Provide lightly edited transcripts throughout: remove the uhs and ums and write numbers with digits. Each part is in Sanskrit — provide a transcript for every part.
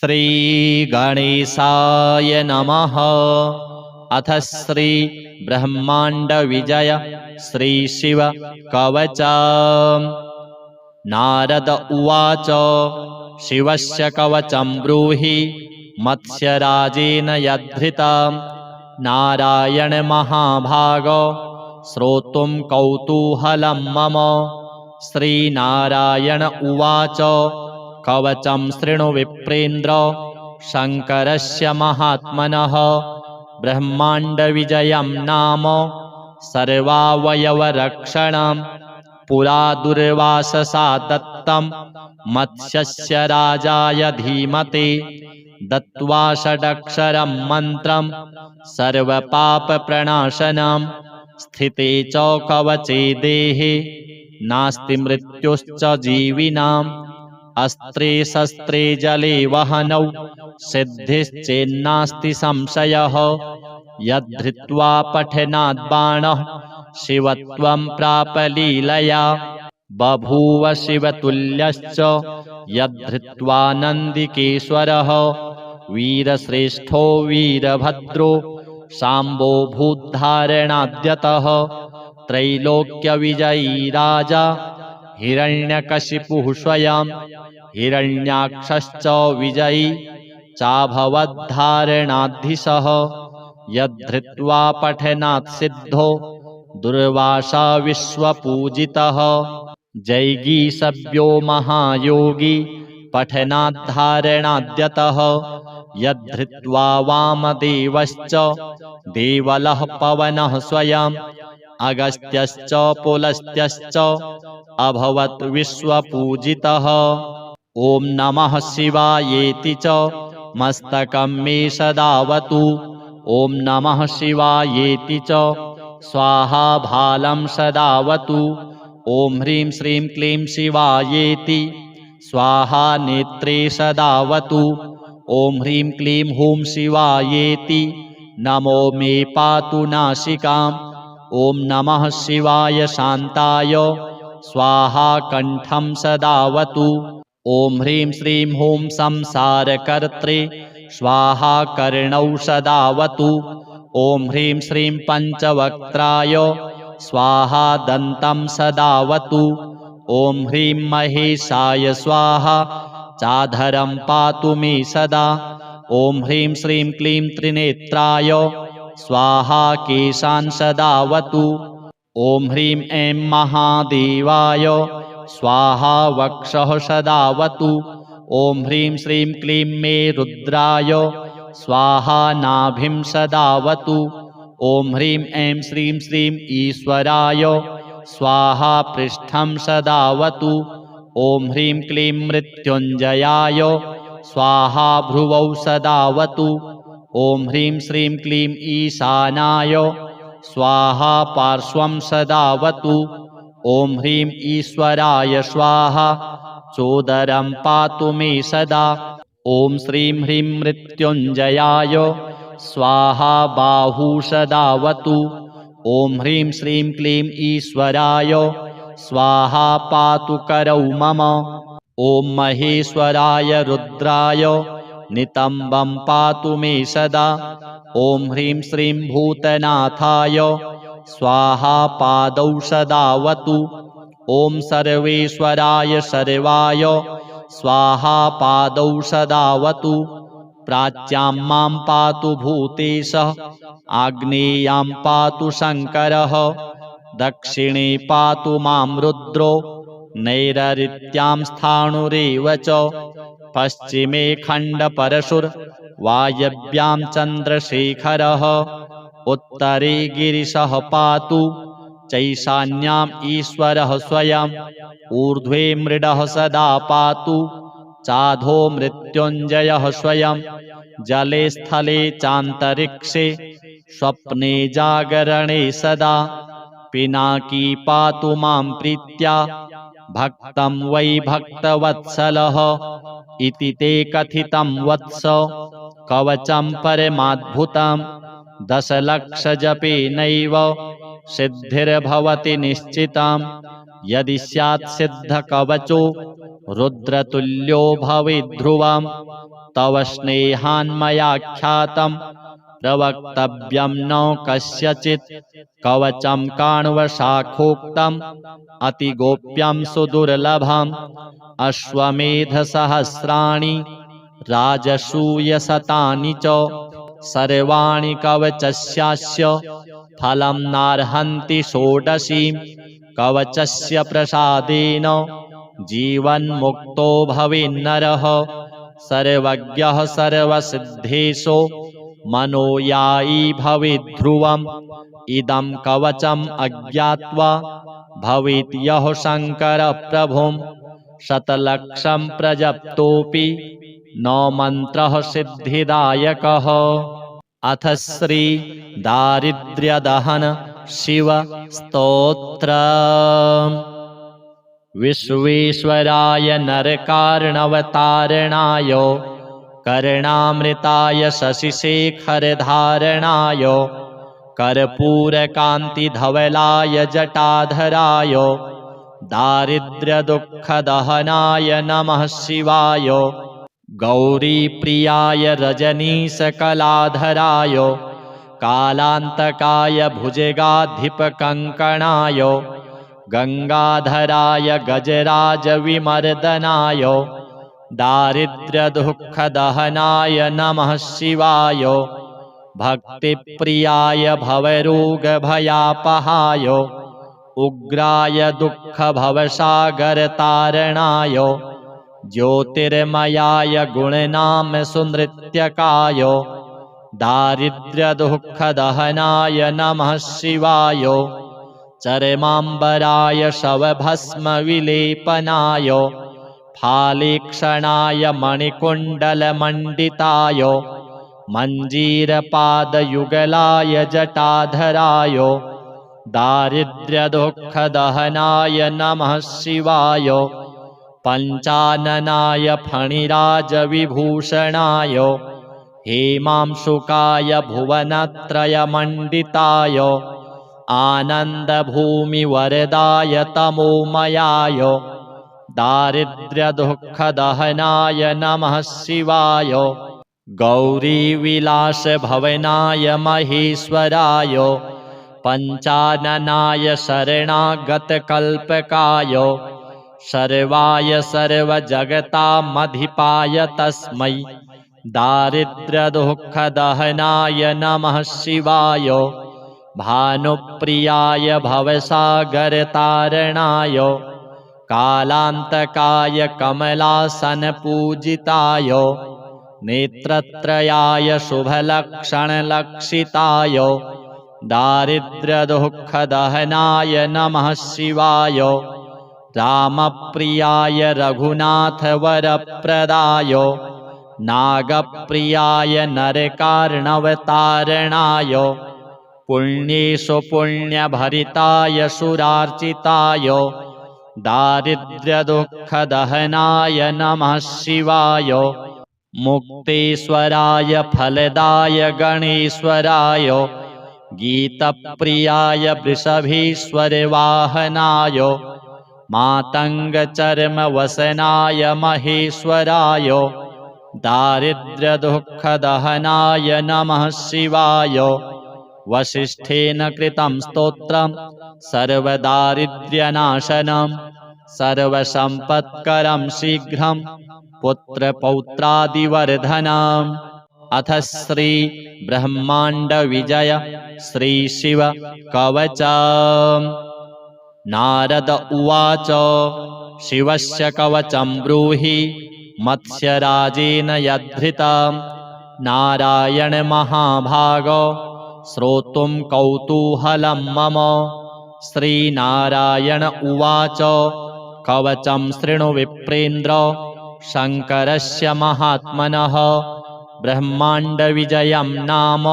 श्रीगणेशाय नमः। अथ श्री ब्रह्मांड विजय श्री शिव कवच। नारद उवाच शिवस्य कवचं ब्रूहि मत्स्यराजेन यद्धृतं। नारायण महाभाग श्रोतुं कौतूहलं मम। श्रीनारायण उवाच कवचं शृणु विप्रेन्द्र शङ्करस्य महात्मनः। ब्रह्माण्डविजयं नाम सर्वावयवरक्षणं। पुरा दुर्वाससा दत्तं मत्स्यस्य राजाय धीमते। दत्त्वा षडक्षरं मन्त्रं सर्वपापप्रणाशनं। स्थिते च कवचे देहे नास्ति मृत्युश्च जीविनाम्। अस्त्रे शस्त्रे जले वहनौ सिद्धिश्चेन्नास्ति संशयः। यद्धृत्वा पठनात् बाणः शिवत्वं प्राप लीलया। बभूव शिवतुल्यश्च यद्धृत्वा नन्दिकेश्वरः। वीरश्रेष्ठो वीरभद्रो शाम्बो भूद्धारणाद्यतः। त्रैलोक्यविजयी राजा हिरण्यकशिपुः स्वयं। हिरण्याक्षश्च विजयी चाभवद्धारणाधीशः। यद्धृत्वा पठनात् सिद्धो दुर्वासा विश्वपूजितः। जैगीषव्यो महायोगी पठनाद्धारणाद्यतः। यद्धृत्वा वामदेवश्च देवलः पवनः स्वयं। अगस्त्यश्च पुलस्त्यश्च अभवत् विश्वपूजितः। ॐ नमः शिवायेति च मस्तकं मे सदावतु। ॐ नमः शिवायेति च स्वाहा भालं सदावतु। ॐ ह्रीं श्रीं क्लीं शिवायेति स्वाहा नेत्रे सदावतु। ॐ ह्रीं क्लीं हूं शिवायेति नमो मे पातु नासिकाम्। ॐ नमः शिवाय शान्ताय स्वाहा कण्ठं सदावतु। ॐ ह्रीं श्रीं हूं संसारकर्त्रे स्वाहा कर्णौ सदावतु। ॐ ह्रीं श्रीं पञ्चवक्त्राय स्वाहा दन्तं सदावतु। ॐ ह्रीं महेशाय स्वाहा चाधरं पातु मे सदा। ॐ ह्रीं श्रीं क्लीं त्रिनेत्राय स्वाहा केशान् सदावतु। ॐ ह्रीं ऐं महादेवाय स्वाहा वक्षः सदावतु। ॐ ह्रीं श्रीं क्लीं मे रुद्राय स्वाहा नाभिं सदावतु। ॐ ह्रीं ऐं श्रीं श्रीं ईश्वराय स्वाहा पृष्ठं सदावतु। ॐ ह्रीं क्लीं मृत्युञ्जयाय स्वाहा भ्रुवौ सदावतु। ॐ ह्रीं श्रीं क्लीं ईशानाय स्वाहा पार्श्वं सदावतु। ॐ ह्रीं ईश्वराय स्वाहा चोदरं पातु मे सदा। ॐ श्रीं ह्रीं मृत्युञ्जयाय स्वाहा बाहू सदावतु। ॐ ह्रीं श्रीं क्लीं ईश्वराय स्वाहा पातु करौ मम। ॐ महेश्वराय रुद्राय नितम्बं पातु मे सदा। ॐ ह्रीं श्रीं भूतनाथाय स्वाहा पादौ सदावतु। ॐ सर्वेश्वराय सर्वाय स्वाहा पादौ सदावतु। प्राच्यां मां पातु भूतेशः आग्नेयां पातु शङ्करः। दक्षिणे पातु मां रुद्रो नैरृत्यां स्थाणुरेव च। पश्चिमे खण्डपरशुर्वायव्यां चन्द्रशेखरः। उत्तरे गिरिशः पातु चैशान्याम् ईश्वरः स्वयम्। ऊर्ध्वे मृडः सदा पातु चाधो मृत्युञ्जयः स्वयं। जले स्थले चान्तरिक्षे स्वप्ने जागरणे सदा। पिनाकी पातु मां प्रीत्या भक्तं वै भक्तवत्सलः। इति ते कथितं वत्स कवचं परमाद्भुतं। 10 लक्षजपेनैव सिद्धिर्भवति निश्चितं। यदि स्यात् सिद्धकवचो रुद्रतुल्यो भवेद्ध्रुवम् तव स्नेहान्मयाख्यातं प्रवक्तव्यं न कस्यचित् कवचं काण्वशाखोक्तम् अतिगोप्यं सुदुर्लभम् अश्वमेधसहस्राणि राजसूयशतानि च सर्वाणि कवचस्यास्य फलं नार्हन्ति षोडशीं कवचस्य प्रसादेन जीवन्मुक्तो भवेन्नरः सर्वज्ञः सर्वसिद्धेषु मनोयायी भवेद्ध्रुवम् इदं कवचम् अज्ञात्वा भवेत् यः शङ्करप्रभुं शतलक्षं प्रजप्तोऽपि न मन्त्रः सिद्धिदायकः। अथ श्री दारिद्र्यदहन शिव स्तोत्रम्। विश्वेश्वराय नरकार्णवतारणाय कर्णामृताय शशिशेखरधारणाय कर्पूरकान्तिधवलाय जटाधराय दारिद्र्यदुःखदहनाय नमः शिवाय गौरीप्रियाय रजनीशकलाधराय कालान्तकाय भुजगाधिपकङ्कणाय गङ्गाधराय गजराजविमर्दनाय दारिद्र्यदुःखदहनाय नमः शिवाय भक्तिप्रियाय भवरोगभयापहाय उग्राय दुःखभवसागरतारणाय ज्योतिर्मयाय गुणनाम सुनृत्यकाय दारिद्र्यदुःखदहनाय नमः शिवाय चरमाम्बराय शवभस्मविलेपनाय फालेक्षणाय मणिकुण्डलमण्डिताय मञ्जीरपादयुगलाय जटाधराय दारिद्र्यदुःखदहनाय नमः शिवाय पञ्चाननाय फणिराजविभूषणाय हेमांशुकाय भुवनत्रयमण्डिताय आनन्दभूमिवरदाय तमोमयाय दारिद्र्यदुःखदहनाय नमः शिवाय गौरीविलासभवनाय महेश्वराय पञ्चाननाय शरणागतकल्पकाय सर्वाय सर्वजगतामधिपाय तस्मै दारिद्र्यदुःखदहनाय नमः शिवाय भानुप्रियाय भवसागरतारणाय कालान्तकाय कमलासनपूजिताय नेत्रत्रयाय शुभलक्षणलक्षिताय दारिद्र्यदुःखदहनाय नमः शिवाय रामप्रियाय रघुनाथवरप्रदाय नागप्रियाय नरकार्णवतारणाय पुण्येषु पुण्यभरिताय सुरार्चिताय दारिद्र्यदुःखदहनाय नमः शिवाय मुक्तेश्वराय फलदाय गणेश्वराय गीतप्रियाय वृषभेश्वरवाहनाय मातङ्गचर्मवसनाय महेश्वराय दारिद्र्यदुःखदहनाय नमः शिवाय वसिष्ठेन कृतं स्तोत्रं सर्वदारिद्र्यनाशनं सर्वसम्पत्करं शीघ्रं पुत्रपौत्रादिवर्धनम्। अथ श्री ब्रह्माण्डविजय श्री शिव कवचम्। नारद उवाच शिवस्य कवचं ब्रूहि मत्स्यराजेन यद्धृतं नारायण महाभाग श्रोतुं कौतूहलं मम। श्रीनारायण उवाच कवचं शृणु विप्रेन्द्र शङ्करस्य महात्मनः ब्रह्माण्डविजयं नाम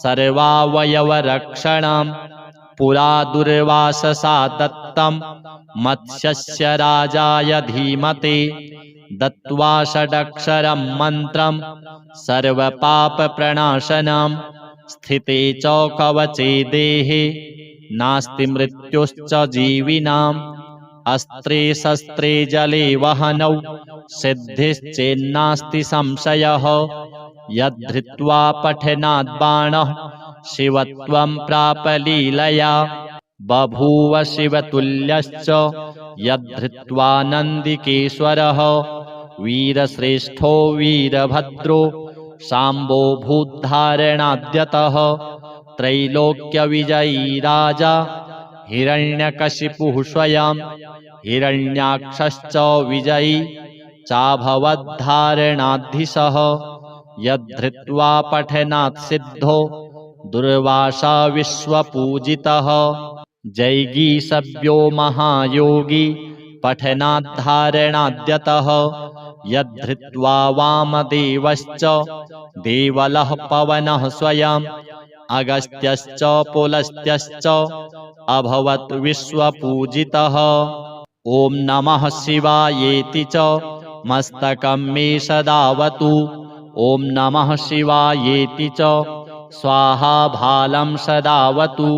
सर्वावयवरक्षणं पुरा दुर्वाससा दत्तं मत्स्यस्य राजाय धीमते दत्त्वा षडक्षरं मन्त्रं सर्वपापप्रणाशनं स्थिते च कवचे देहे नास्ति मृत्युश्च जीविनां अस्त्रे शस्त्रे जले वहनौ सिद्धिश्चेन्नास्ति संशयः यद्धृत्वा पठनात् बाणः शिवत्वं प्राप लीलया बभूव शिवतुल्यश्च यद्धृत्वा नन्दिकेश्वरः वीरश्रेष्ठो वीरभद्रो शाम्बो भूद्धारणाद्यतः त्रैलोक्यविजयी राजा हिरण्यकशिपुः स्वयं हिरण्याक्षश्च विजयी चाभवद्धारणाधीशः यद्धृत्वा पठनात् सिद्धो दुर्वासा विश्वपूजितः जैगीषव्यो महायोगी पठनाद्धारणाद्यतः यद्धृत्वा वामदेवश्च देवलः पवनः स्वयं अगस्त्यश्च पुलस्त्यश्च अभवत् विश्वपूजितः ॐ नमः शिवायेति च मस्तकं मे सदावतु ॐ नमः शिवायेति च स्वाहा भालं सदावतु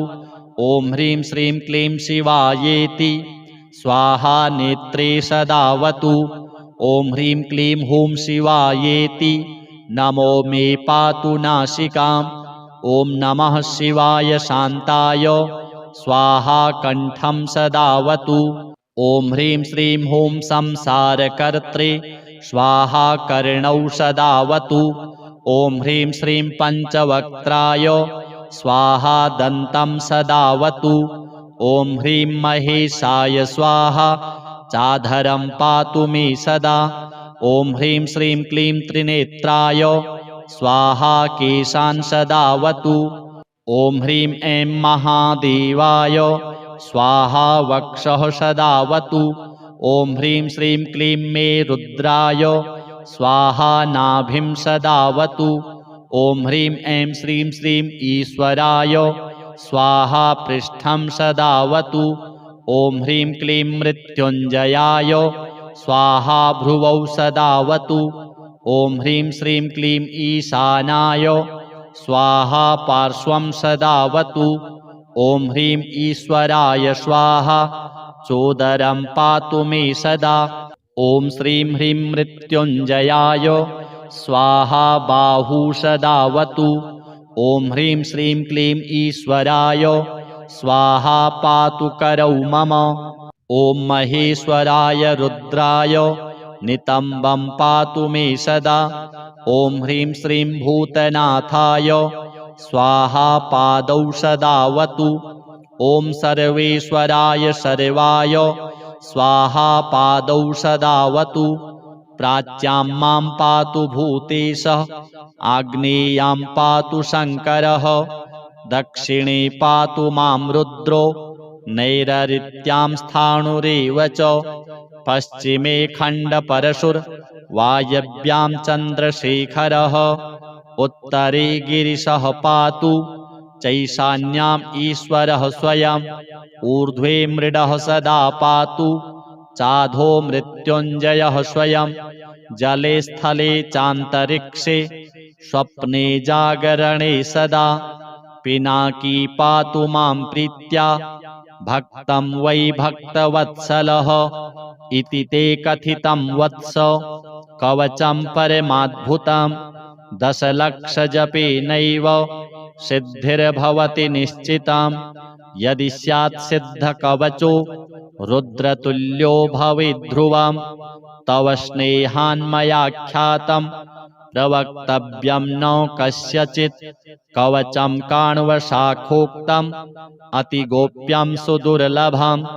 ॐ ह्रीं श्रीं क्लीं शिवायेति स्वाहा नेत्रे सदावतु ॐ ह्रीं क्लीं हूं शिवायेति नमो मे पातु नासिकाम् ॐ नमः शिवाय शान्ताय स्वाहा कण्ठं सदावतु ॐ ह्रीं श्रीं हूं संसारकर्त्रे स्वाहा कर्णौ सदावतु ॐ ह्रीं श्रीं पञ्चवक्त्राय स्वाहा दन्तं सदावतु ॐ ह्रीं महेशाय स्वाहा चाधरं पातु मे सदा ॐ ह्रीं श्रीं क्लीं त्रिनेत्राय स्वाहा केशान् सदावतु ॐ ह्रीं ऐं महादेवाय स्वाहा वक्षः सदावतु ॐ ह्रीं श्रीं क्लीं मे रुद्राय स्वाहा नाभिं सदावतु ॐ ह्रीं ऐं श्रीं श्रीं ईश्वराय स्वाहा पृष्ठं सदावतु ॐ ह्रीं क्लीं मृत्युञ्जयाय स्वाहा भ्रुवौ सदावतु ॐ ह्रीं श्रीं क्लीं ईशानाय स्वाहा पार्श्वं सदावतु ॐ ह्रीं ईश्वराय स्वाहा चोदरं पातु मे सदा ॐ श्रीं ह्रीं मृत्युञ्जयाय स्वाहा बाहू सदावतु ॐ ह्रीं श्रीं क्लीं ईश्वराय स्वाहा पातु करौ मम ॐ महेश्वराय रुद्राय नितम्बं पातु मे सदा ॐ ह्रीं श्रीं भूतनाथाय स्वाहा पादौ सदावतु ॐ सर्वेश्वराय सर्वाय स्वाहा पादौ सदावतु प्राच्यां मां पातु भूतेशः आग्नेयां पातु शङ्करः दक्षिणे पातु मां रुद्रो नैरृत्यां स्थाणुरेव च पश्चिमे खण्डपरशुर्वायव्यां चन्द्रशेखरः उत्तरे गिरिशः पातु चैशान्याम् ईश्वरः स्वयं ऊर्ध्वे मृडः सदा पातु चाधो मृत्युञ्जयः स्वयं जले स्थले चान्तरिक्षे स्वप्ने जागरणे सदा पिनाकी पातु मां प्रीत्या भक्तं वै भक्तवत्सलः इति ते कथितं वत्स कवचं परमाद्भुतं दशलक्षजपेनैव सिद्धिर्भवति निश्चितं यदि स्यात् सिद्धकवचो रुद्रतुल्यो भवेद्ध्रुवं तव स्नेहान्मयाख्यातं प्रवक्तव्यं न कस्यचित् कवचं काण्वशाखोक्तम् अतिगोप्यं सुदुर्लभम्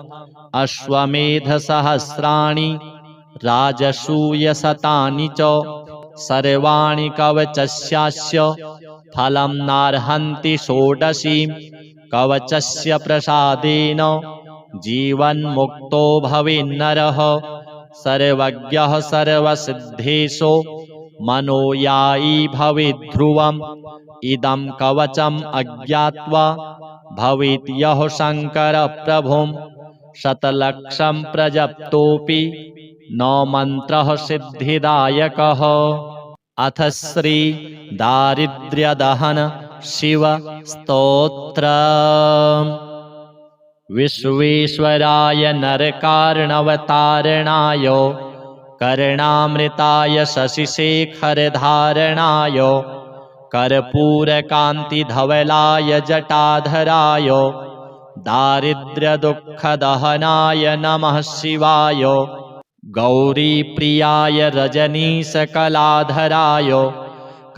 अश्वमेधसहस्राणि राजसूयशतानि च सर्वाणि कवचस्यास्य फलं नार्हन्ति षोडशीं कवचस्य प्रसादेन जीवन्मुक्तो भवेन्नरः सर्वज्ञः सर्वसिद्धेशो मनोयायी भवेद्ध्रुवम् इदं कवचम् अज्ञात्वा भवेत् यः शङ्करप्रभुं शतलक्षं प्रजप्तोऽपि न मन्त्रः सिद्धिदायकः अथ श्री दारिद्र्यदहन शिव स्तोत्रम् विश्वेश्वराय नरकार्णवतारणाय कर्णामृताय शशिशेखरधारणाय कर्पूरकान्तिधवलाय जटाधराय दारिद्र्यदुःखदहनाय नमः शिवाय गौरीप्रियाय रजनीशकलाधराय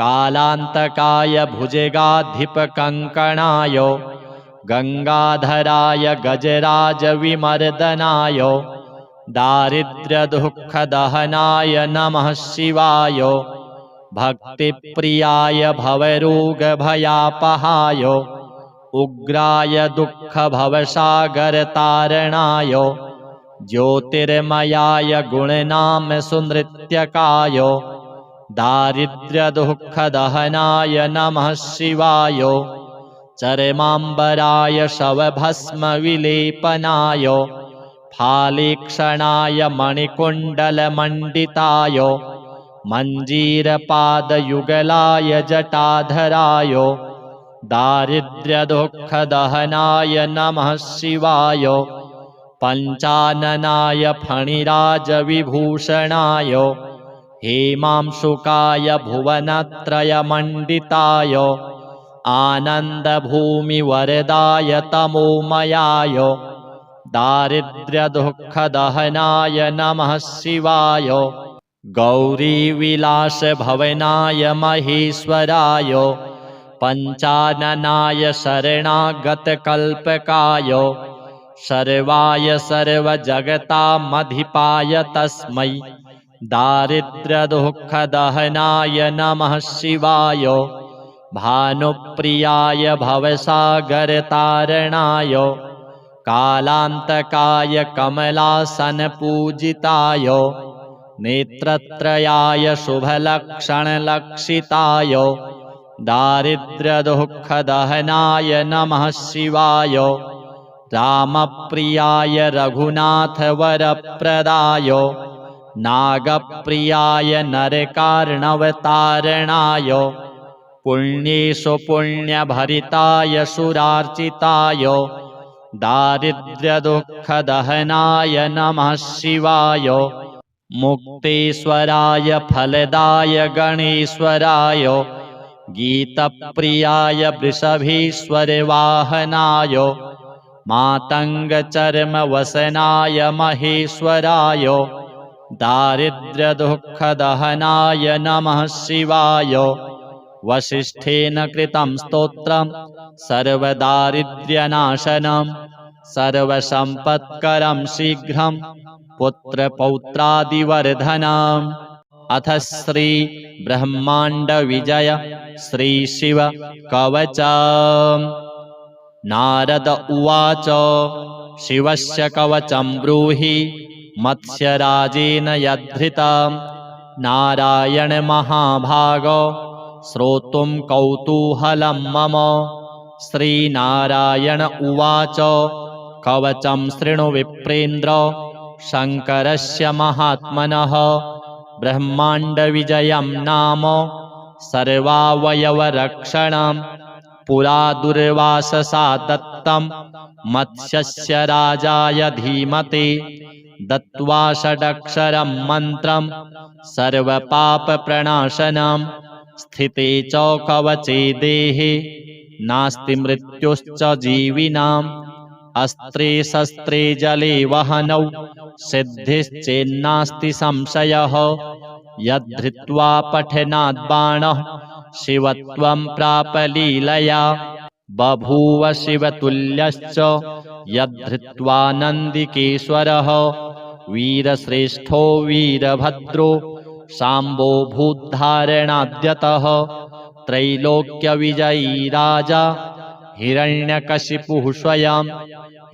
कालान्तकाय भुजगाधिपकङ्कणाय गंगाधराय गजराजविमर्दनाय दारिद्र्यदुःखदहनाय नमः शिवाय भक्तिप्रियाय भवरोगभयापहाय उग्राय दुःखभवसागरतारणाय ज्योतिर्मयाय गुणनाम सुनृत्यकाय दारिद्र्यदुःखदहनाय नमः शिवाय चरमाम्बराय शवभस्मविलेपनाय फालेक्षणाय मणिकुण्डलमण्डिताय मञ्जीरपादयुगलाय जटाधराय दारिद्र्यदुःखदहनाय नमः शिवाय पञ्चाननाय फणिराजविभूषणाय हेमांशुकाय भुवनत्रयमण्डिताय आनन्दभूमिवरदाय तमोमयाय दारिद्र्यदुःखदहनाय नमः शिवाय गौरीविलासभवनाय महेश्वराय पञ्चाननाय शरणागतकल्पकाय सर्वाय सर्वजगतामधिपाय तस्मै दारिद्र्यदुःखदहनाय नमः शिवाय भानुप्रियाय भवसागरतारणाय कालान्तकाय कमलासनपूजिताय नेत्रत्रयाय शुभलक्षणलक्षिताय दारिद्र्यदुःखदहनाय नमः शिवाय रामप्रियाय रघुनाथवरप्रदाय नागप्रियाय नरकार्णवतारणाय पुण्येषु पुण्यभरिताय सुरार्चिताय दारिद्र्यदुःखदहनाय नमः शिवाय मुक्तेश्वराय फलदाय गणेश्वराय गीतप्रियाय वृषभेश्वरवाहनाय मातङ्गचर्मवसनाय महेश्वराय दारिद्र्यदुःखदहनाय नमः शिवाय वसिष्ठेन कृतं स्तोत्रं सर्वदारिद्र्यनाशनं सर्वसम्पत्करं शीघ्रं पुत्रपौत्रादिवर्धनम्। अथ श्री ब्रह्माण्डविजय श्रीशिव कवच। नारद उवाच शिवस्य कवचं ब्रूहि मत्स्यराजेन यद्धृतं नारायण महाभागो श्रोतुं कौतूहलं मम। श्रीनारायण उवाच कवचं शृणु विप्रेन्द्र शङ्करस्य महात्मनः ब्रह्माण्डविजयं नाम सर्वावयवरक्षणं पुरा दुर्वाससा दत्तं मत्स्यस्य राजाय धीमते दत्त्वा षडक्षरं मन्त्रं सर्वपापप्रणाशनं स्थिते च कवचे देहे नास्ति मृत्युश्च जीविनाम् अस्त्रे शस्त्रे जले वहनौ सिद्धिश्चेन्नास्ति संशयः यद्धृत्वा पठनात् बाणः शिवत्वं प्राप लीलया बभूव शिवतुल्यश्च यद्धृत्वा नन्दिकेश्वरः वीरश्रेष्ठो वीरभद्रो शाम्बो भूद्धारणाद्यतः त्रैलोक्यविजयी राजा हिरण्यकशिपुः स्वयं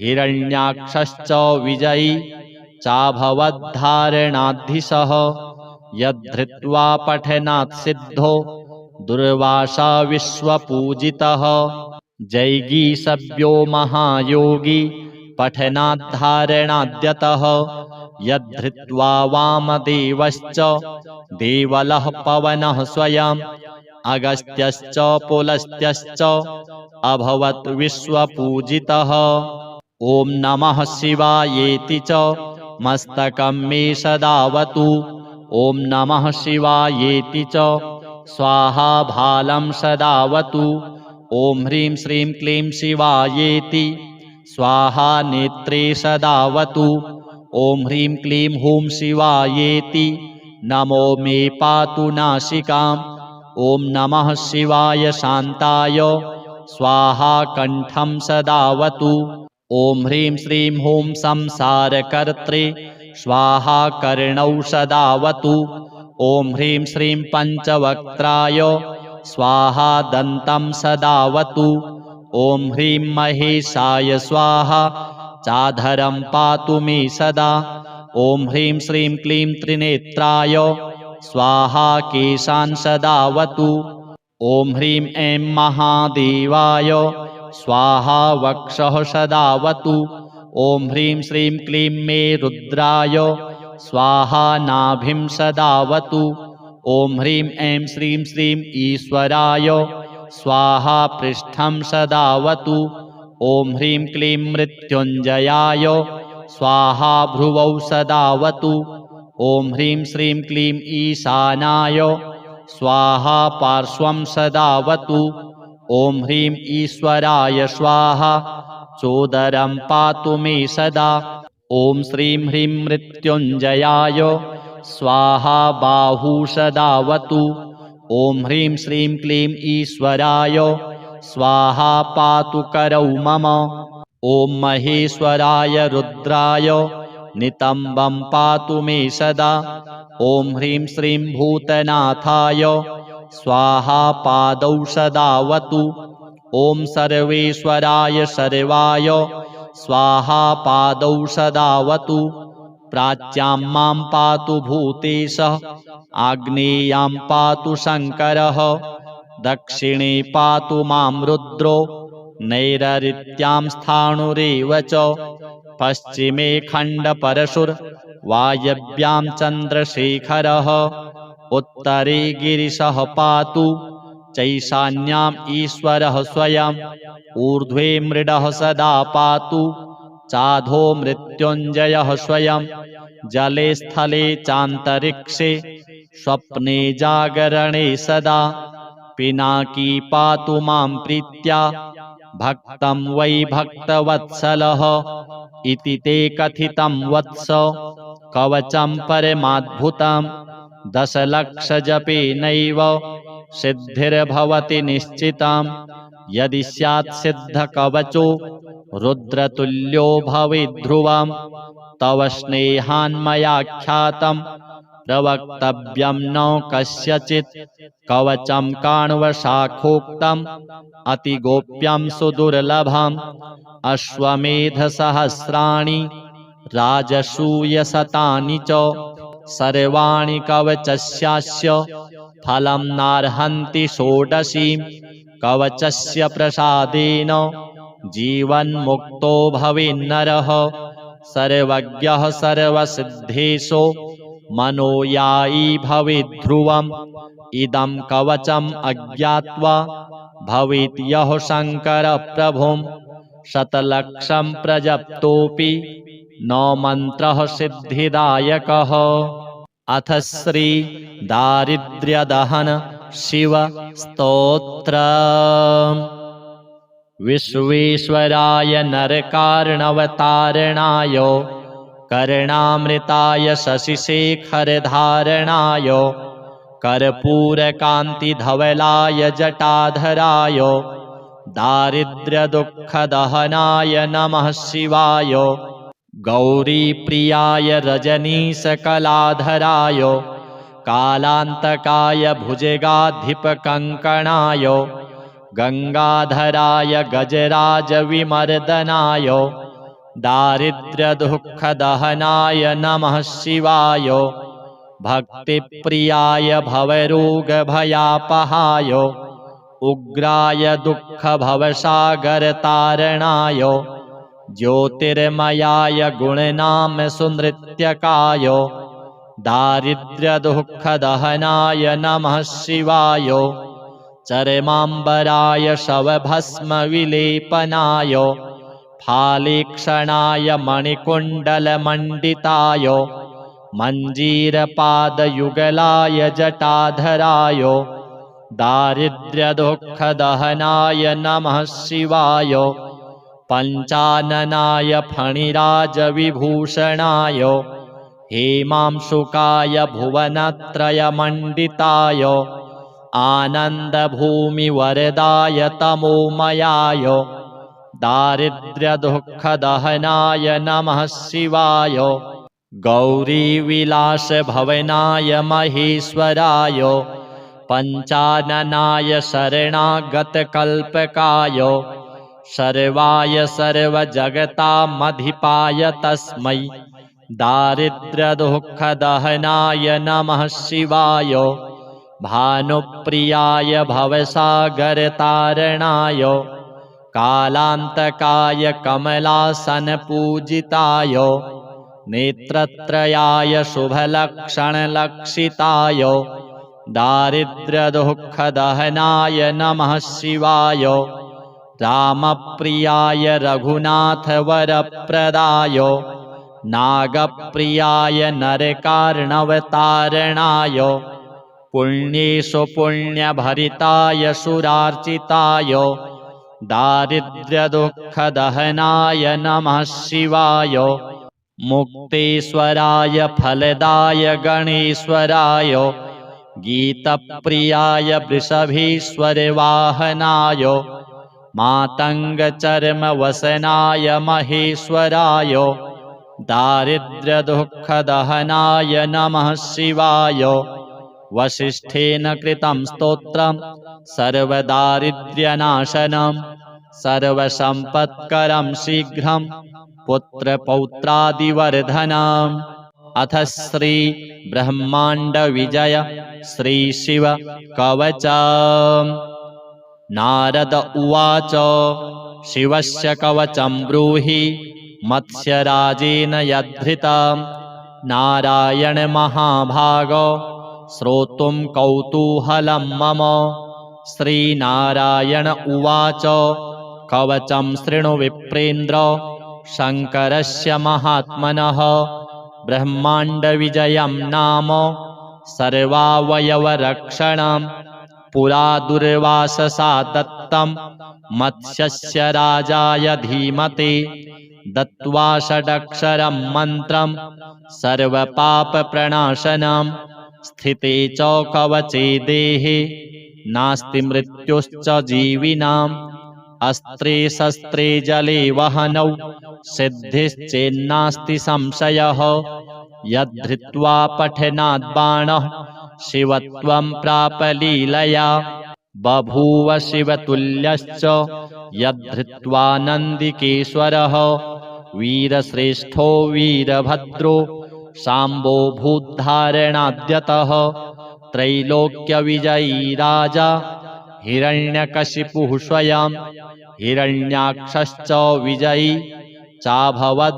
हिरण्याक्षश्च विजयी चाभवद्धारणाधीशः यद्धृत्वा पठनात् सिद्धो दुर्वासा विश्वपूजितः जैगीषव्यो महायोगी पठनाद्धारणाद्यतः यद्धृत्वा वामदेवश्च देवलः पवनः स्वयं अगस्त्यश्च पुलस्त्यश्च अभवत् विश्वपूजितः ॐ नमः शिवायेति च मस्तकं मे सदावतु। ॐ नमः शिवायेति च स्वाहा भालं सदावतु। ॐ ह्रीं श्रीं क्लीं शिवायेति स्वाहा नेत्रे सदावतु। ॐ ह्रीं क्लीं हूं शिवायेति नमो मे पातु नासिकाम्। ॐ नमः शिवाय शान्ताय स्वाहा कण्ठं सदावतु। ॐ ह्रीं श्रीं हूं संसारकर्त्रे स्वाहा कर्णौ सदावतु। ॐ ह्रीं श्रीं पञ्चवक्त्राय स्वाहा दन्तं सदावतु। ॐ ह्रीं महेशाय स्वाहा चाधरं पातु मे सदा। ॐ ह्रीं श्रीं क्लीं त्रिनेत्राय स्वाहा केशान् सदावतु। ॐ ह्रीं ऐं महादेवाय स्वाहा वक्षः सदावतु। ॐ ह्रीं श्रीं क्लीं मे रुद्राय स्वाहा नाभिं सदावतु। ॐ ह्रीं ऐं श्रीं श्रीं ईश्वराय स्वाहा पृष्ठं सदावतु। ॐ ह्रीं क्लीं मृत्युञ्जयाय स्वाहा भ्रुवौ सदावतु। ॐ ह्रीं श्रीं क्लीं ईशानाय स्वाहा पार्श्वं सदावतु। ॐ ह्रीं ईश्वराय स्वाहा चोदरं पातु मे सदा। ॐ श्रीं ह्रीं मृत्युञ्जयाय स्वाहा बाहू सदावतु। ॐ ह्रीं श्रीं क्लीं ईश्वराय स्वाहा पातु करौ मम। ॐ महेश्वराय रुद्राय नितम्बं पातु मे सदा। ॐ ह्रीं श्रीं भूतनाथाय स्वाहा पादौ सदावतु। ॐ सर्वेश्वराय सर्वाय स्वाहा पादौ सदावतु। प्राच्यां मां पातु भूतेशः आग्नेयां पातु शङ्करः दक्षिणे पातु मां रुद्रो नैरृत्यां स्थाणुरेव च पश्चिमे खण्डपरशुर्वायव्यां चन्द्रशेखरः उत्तरे गिरिशः पातु चैशान्याम् ईश्वरः स्वयं ऊर्ध्वे मृडः सदा पातु चाधो मृत्युञ्जयः स्वयं जले स्थले चान्तरिक्षे स्वप्ने जागरणे सदा पिनाकी पातु मां प्रीत्या भक्तं वै भक्तवत्सलः इति ते कथितं वत्स कवचं परमाद्भुतं दशलक्षजपेनैव सिद्धिर्भवति निश्चितं यदि स्यात् सिद्धकवचो रुद्रतुल्यो भवेद्ध्रुवं तव स्नेहान्मयाख्यातं प्रवक्तव्यं न कस्यचित् कवचं काण्वशाखोक्तम् अतिगोप्यं सुदुर्लभम् अश्वमेधसहस्राणि राजसूयशतानि च सर्वाणि कवचस्यास्य फलं नार्हन्ति षोडशीं कवचस्य प्रसादेन जीवन्मुक्तो भवेन्नरः सर्वज्ञः सर्वसिद्धेशो मनोयायी भवेद्ध्रुवम् इदं कवचम् अज्ञात्वा भवेत् यः शङ्करप्रभुं शतलक्षं प्रजप्तोऽपि न मन्त्रः सिद्धिदायकः। अथ श्री दारिद्र्यदहन शिव स्तोत्र। विश्वेश्वराय नरकार्णवतारणाय कर्णामृताय शशिशेखरधारणाय कर्पूरकान्तिधवलाय जटाधराय दारिद्र्यदुःखदहनाय नमः शिवाय गौरीप्रियाय रजनीशकलाधराय कालान्तकाय भुजगाधिपकङ्कणाय गङ्गाधराय गजराजविमर्दनाय दारिद्र्यदुःखदहनाय नमः शिवाय भक्तिप्रियाय भवरोगभयापहाय उग्राय दुःखभवसागरतारणाय ज्योतिर्मयाय गुणनामसुनृत्यकाय दारिद्र्यदुःखदहनाय नमः शिवाय चरमाम्बराय शवभस्मविलेपनाय फालेक्षणाय मणिकुण्डलमण्डिताय मञ्जीरपादयुगलाय जटाधराय दारिद्र्यदुःखदहनाय नमः शिवाय पञ्चाननाय फणिराजविभूषणाय हेमांशुकाय भुवनत्रयमण्डिताय आनन्दभूमिवरदाय तमोमयाय दारिद्र्यदुःखदहनाय नमः शिवाय गौरीविलासभवनाय महेश्वराय पञ्चाननाय शरणागतकल्पकाय सर्वाय सर्वजगतामधिपाय तस्मै दारिद्र्यदुःखदहनाय नमः शिवाय भानुप्रियाय भवसागरतारणाय कालान्तकाय कमलासनपूजिताय नेत्रत्रयाय शुभलक्षणलक्षिताय दारिद्र्यदुःखदहनाय नमः शिवाय रामप्रियाय रघुनाथवरप्रदाय नागप्रियाय नरकार्णवतारणाय पुण्येषु पुण्यभरिताय सुरार्चिताय दारिद्र्यदुःखदहनाय नमः शिवाय मुक्तेश्वराय फलदाय गणेश्वराय गीतप्रियाय वृषभेश्वरवाहनाय मातङ्गचर्मवसनाय महेश्वराय दारिद्र्यदुःखदहनाय नमः शिवाय वसिष्ठेन कृतं स्तोत्रं सर्वदारिद्र्यनाशनं सर्वसम्पत्करं शीघ्रं पुत्रपौत्रादिवर्धनम्। अथ श्री ब्रह्माण्डविजय श्रीशिव कवच। नारद उवाच शिवस्य कवचं ब्रूहि मत्स्यराजेन यद्धृतं नारायण महाभागो श्रोतुं कौतूहलं मम। श्रीनारायण उवाच कवचं शृणु विप्रेन्द्र शङ्करस्य महात्मनः ब्रह्माण्डविजयं नाम सर्वावयवरक्षणं पुरा दुर्वाससा दत्तं मत्स्यस्य राजाय धीमते दत्त्वा षडक्षरं मन्त्रं सर्वपापप्रणाशनं स्थिते च कवचे देहे नास्ति मृत्युश्च जीविनाम् अस्त्रे शस्त्रे जले वहनौ सिद्धिश्चेन्नास्ति संशयः यद्धृत्वा पठनात् बाणः शिवत्वं प्राप लीलया बभूव शिवतुल्यश्च यद्धृत्वा नन्दिकेश्वरः वीरश्रेष्ठो वीरभद्रो शाम्बो भूद्धारणाद्यतः त्रैलोक्यविजयी राजा हिरण्यकशिपुः स्वयं हिरण्याक्षश्च विजयी चाभवद्धारणाधीशः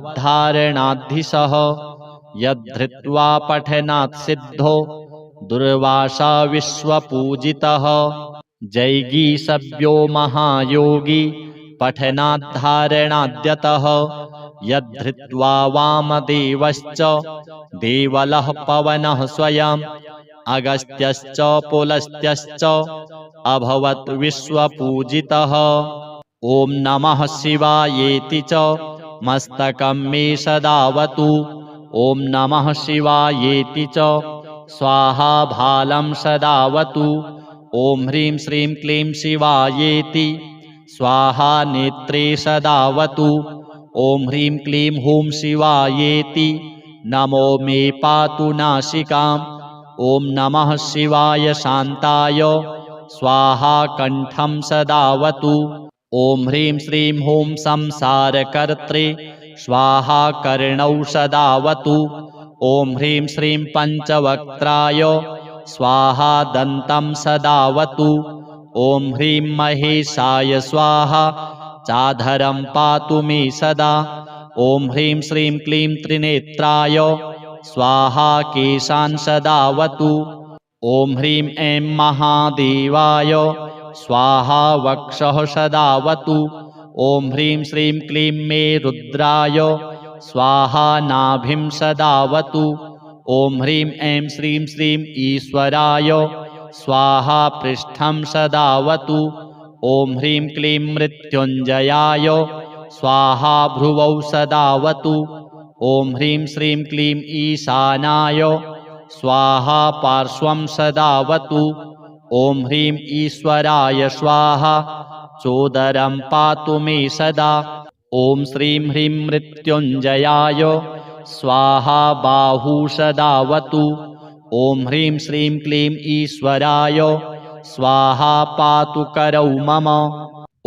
यद्धृत्वा पठनात् सिद्धो दुर्वासा विश्वपूजितः जैगीषव्यो महायोगी पठनाद्धारणाद्यतः यद्धृत्वा वामदेवश्च देवलः पवनः स्वयं अगस्त्यश्च पुलस्त्यश्च अभवत् विश्वपूजितः। ॐ नमः शिवायेति च मस्तकं मे सदावतु ॐ नमः शिवायेति च स्वाहा भालं सदावतु ॐ ह्रीं श्रीं क्लीं शिवायेति स्वाहा नेत्रे सदावतु ॐ ह्रीं क्लीं हूं शिवायेति नमो मे पातु नासिकाम् ॐ नमः शिवाय शान्ताय स्वाहा कण्ठं सदावतु ॐ ह्रीं श्रीं हूं संसारकर्त्रे स्वाहा कर्णौ सदावतु ॐ ह्रीं श्रीं पञ्चवक्त्राय स्वाहा दन्तं सदावतु ॐ ह्रीं महेशाय स्वाहा चाधरं पातु मे सदा ॐ ह्रीं श्रीं क्लीं त्रिनेत्राय स्वाहा केशान् सदावतु ॐ ह्रीं ऐं महादेवाय स्वाहा वक्षः सदावतु ॐ ह्रीं श्रीं क्लीं मे रुद्राय स्वाहा नाभिं सदावतु। ॐ ह्रीं ऐं श्रीं श्रीं ईश्वराय स्वाहा पृष्ठं सदावतु। ॐ ह्रीं क्लीं मृत्युञ्जयाय स्वाहा भ्रुवौ सदावतु। ॐ ह्रीं श्रीं क्लीं ईशानाय स्वाहा पार्श्वं सदावतु। ॐ ह्रीं ईश्वराय स्वाहा चोदरं पातु मे सदा। ॐ श्रीं ह्रीं मृत्युञ्जयाय स्वाहा बाहू सदावतु। ॐ ह्रीं श्रीं क्लीं ईश्वराय स्वाहा पातु करौ मम।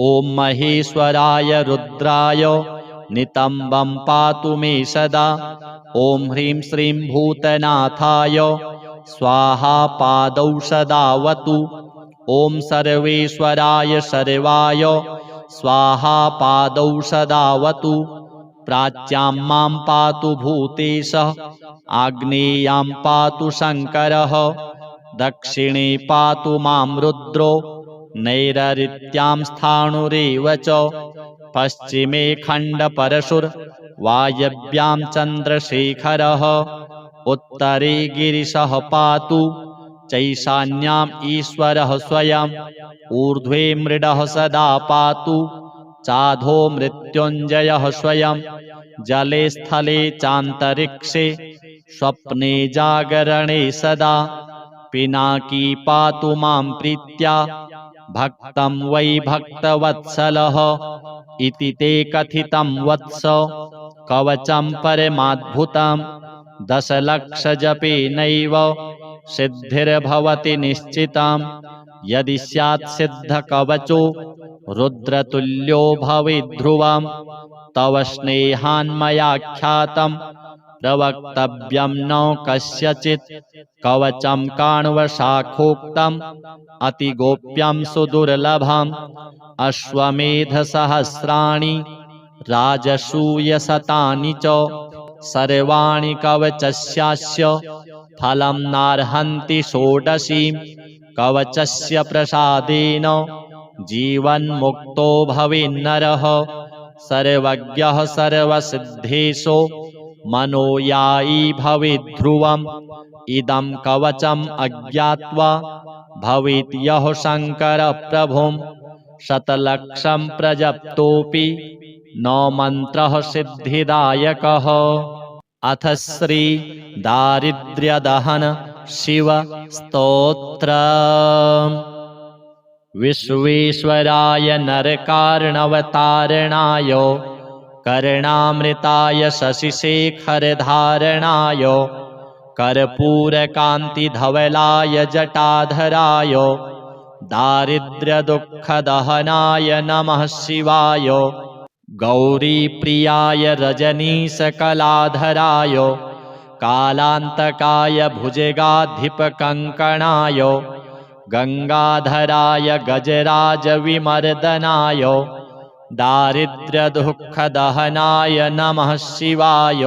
ॐ महेश्वराय रुद्राय नितम्बं पातु मे सदा। ॐ ह्रीं श्रीं भूतनाथाय स्वाहा पादौ सदावतु। ॐ सर्वेश्वराय सर्वाय स्वाहा पादौ सदावतु। प्राच्यां मां पातु भूतेशः आग्नेयां पातु शङ्करः दक्षिणे पातु मां रुद्रो नैरृत्यां स्थाणुरेव च पश्चिमे खण्डपरशुर्वायव्यां चन्द्रशेखरः उत्तरे गिरिशः पातु चैशान्याम् ईश्वरः स्वयं ऊर्ध्वे मृडः सदा पातु चाधो मृत्युञ्जयः स्वयं जले स्थले चान्तरिक्षे स्वप्ने जागरणे सदा पिनाकी पातु मां प्रीत्या भक्तं वै भक्तवत्सलः इति ते कथितं वत्स कवचं परमाद्भुतं दशलक्षजपेनैव सिद्धिर्भवति निश्चितं यदि स्यात् सिद्धकवचो रुद्रतुल्यो भवेद्ध्रुवं तव स्नेहान्मयाख्यातं प्रवक्तव्यं न कस्यचित् कवचं काण्वशाखोक्तम् अतिगोप्यं सुदुर्लभम् अश्वमेधसहस्राणि राजसूयशतानि च सर्वाणि कवचस्यास्य फलं नार्हन्ति षोडशीं कवचस्य प्रसादेन जीवन्मुक्तो भवेन्नरः सर्वज्ञः सर्वसिद्धेशो मनोयायी भवेद्ध्रुवम् इदं कवचम् अज्ञात्वा भवेत् यः शङ्करप्रभुं शतलक्षं प्रजप्तोऽपि न मन्त्रः सिद्धिदायकः। अथ श्री दारिद्र्यदहन शिव स्तोत्रम्। विश्वेश्वराय नरकार्णवतारणाय कर्णामृताय शशिशेखरधारणाय कर्पूरकान्तिधवलाय जटाधराय दारिद्र्यदुःखदहनाय नमः शिवाय गौरीप्रियाय रजनीशकलाधराय कालान्तकाय भुजगाधिपकङ्कणाय गङ्गाधराय गजराजविमर्दनाय दारिद्र्यदुःखदहनाय नमः शिवाय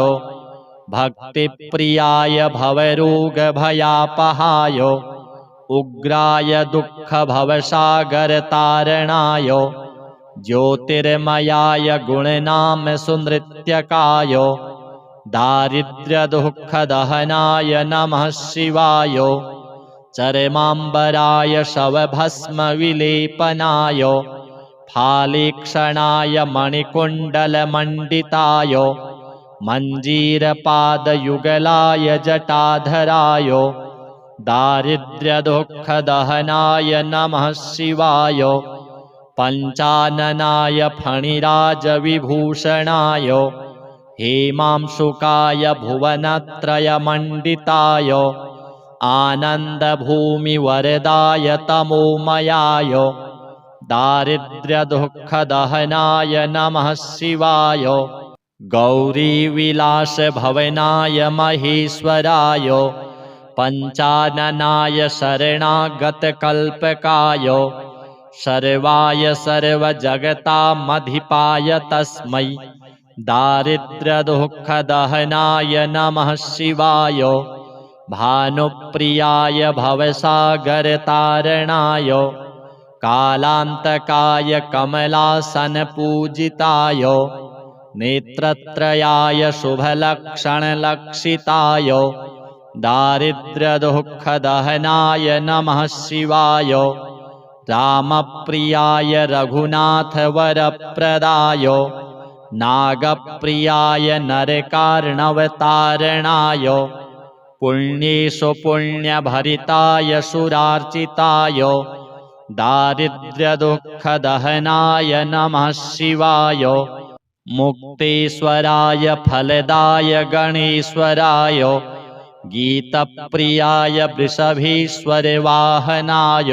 भक्तिप्रियाय भवरोगभयापहाय उग्राय दुःखभवसागरतारणाय ज्योतिर्मयाय गुणनामसुनृत्यकाय दारिद्र्यदुःखदहनाय नमः शिवाय चरमाम्बराय शवभस्मविलेपनाय फालेक्षणाय मणिकुण्डलमण्डिताय मञ्जीरपादयुगलाय जटाधराय दारिद्र्यदुःखदहनाय नमः शिवाय पञ्चाननाय फणिराजविभूषणाय हेमांशुकाय भुवनत्रयमण्डिताय आनन्दभूमिवरदाय तमोमयाय दारिद्र्यदुःखदहनाय नमः शिवाय गौरीविलासभवनाय महेश्वराय पञ्चाननाय शरणागतकल्पकाय सर्वाय सर्वजगतामधिपाय तस्मै दारिद्र्यदुःखदहनाय नमः शिवाय भानुप्रियाय भवसागरतारणाय कालान्तकाय कमलासनपूजिताय नेत्रत्रयाय शुभलक्षणलक्षिताय दारिद्र्यदुःखदहनाय नमः शिवाय रामप्रियाय रघुनाथवरप्रदाय नागप्रियाय नरकार्णवतारणाय पुण्येषु पुण्यभरिताय सुरार्चिताय दारिद्र्यदुःखदहनाय नमः शिवाय मुक्तेश्वराय फलदाय गणेश्वराय गीतप्रियाय वृषभीश्वरवाहनाय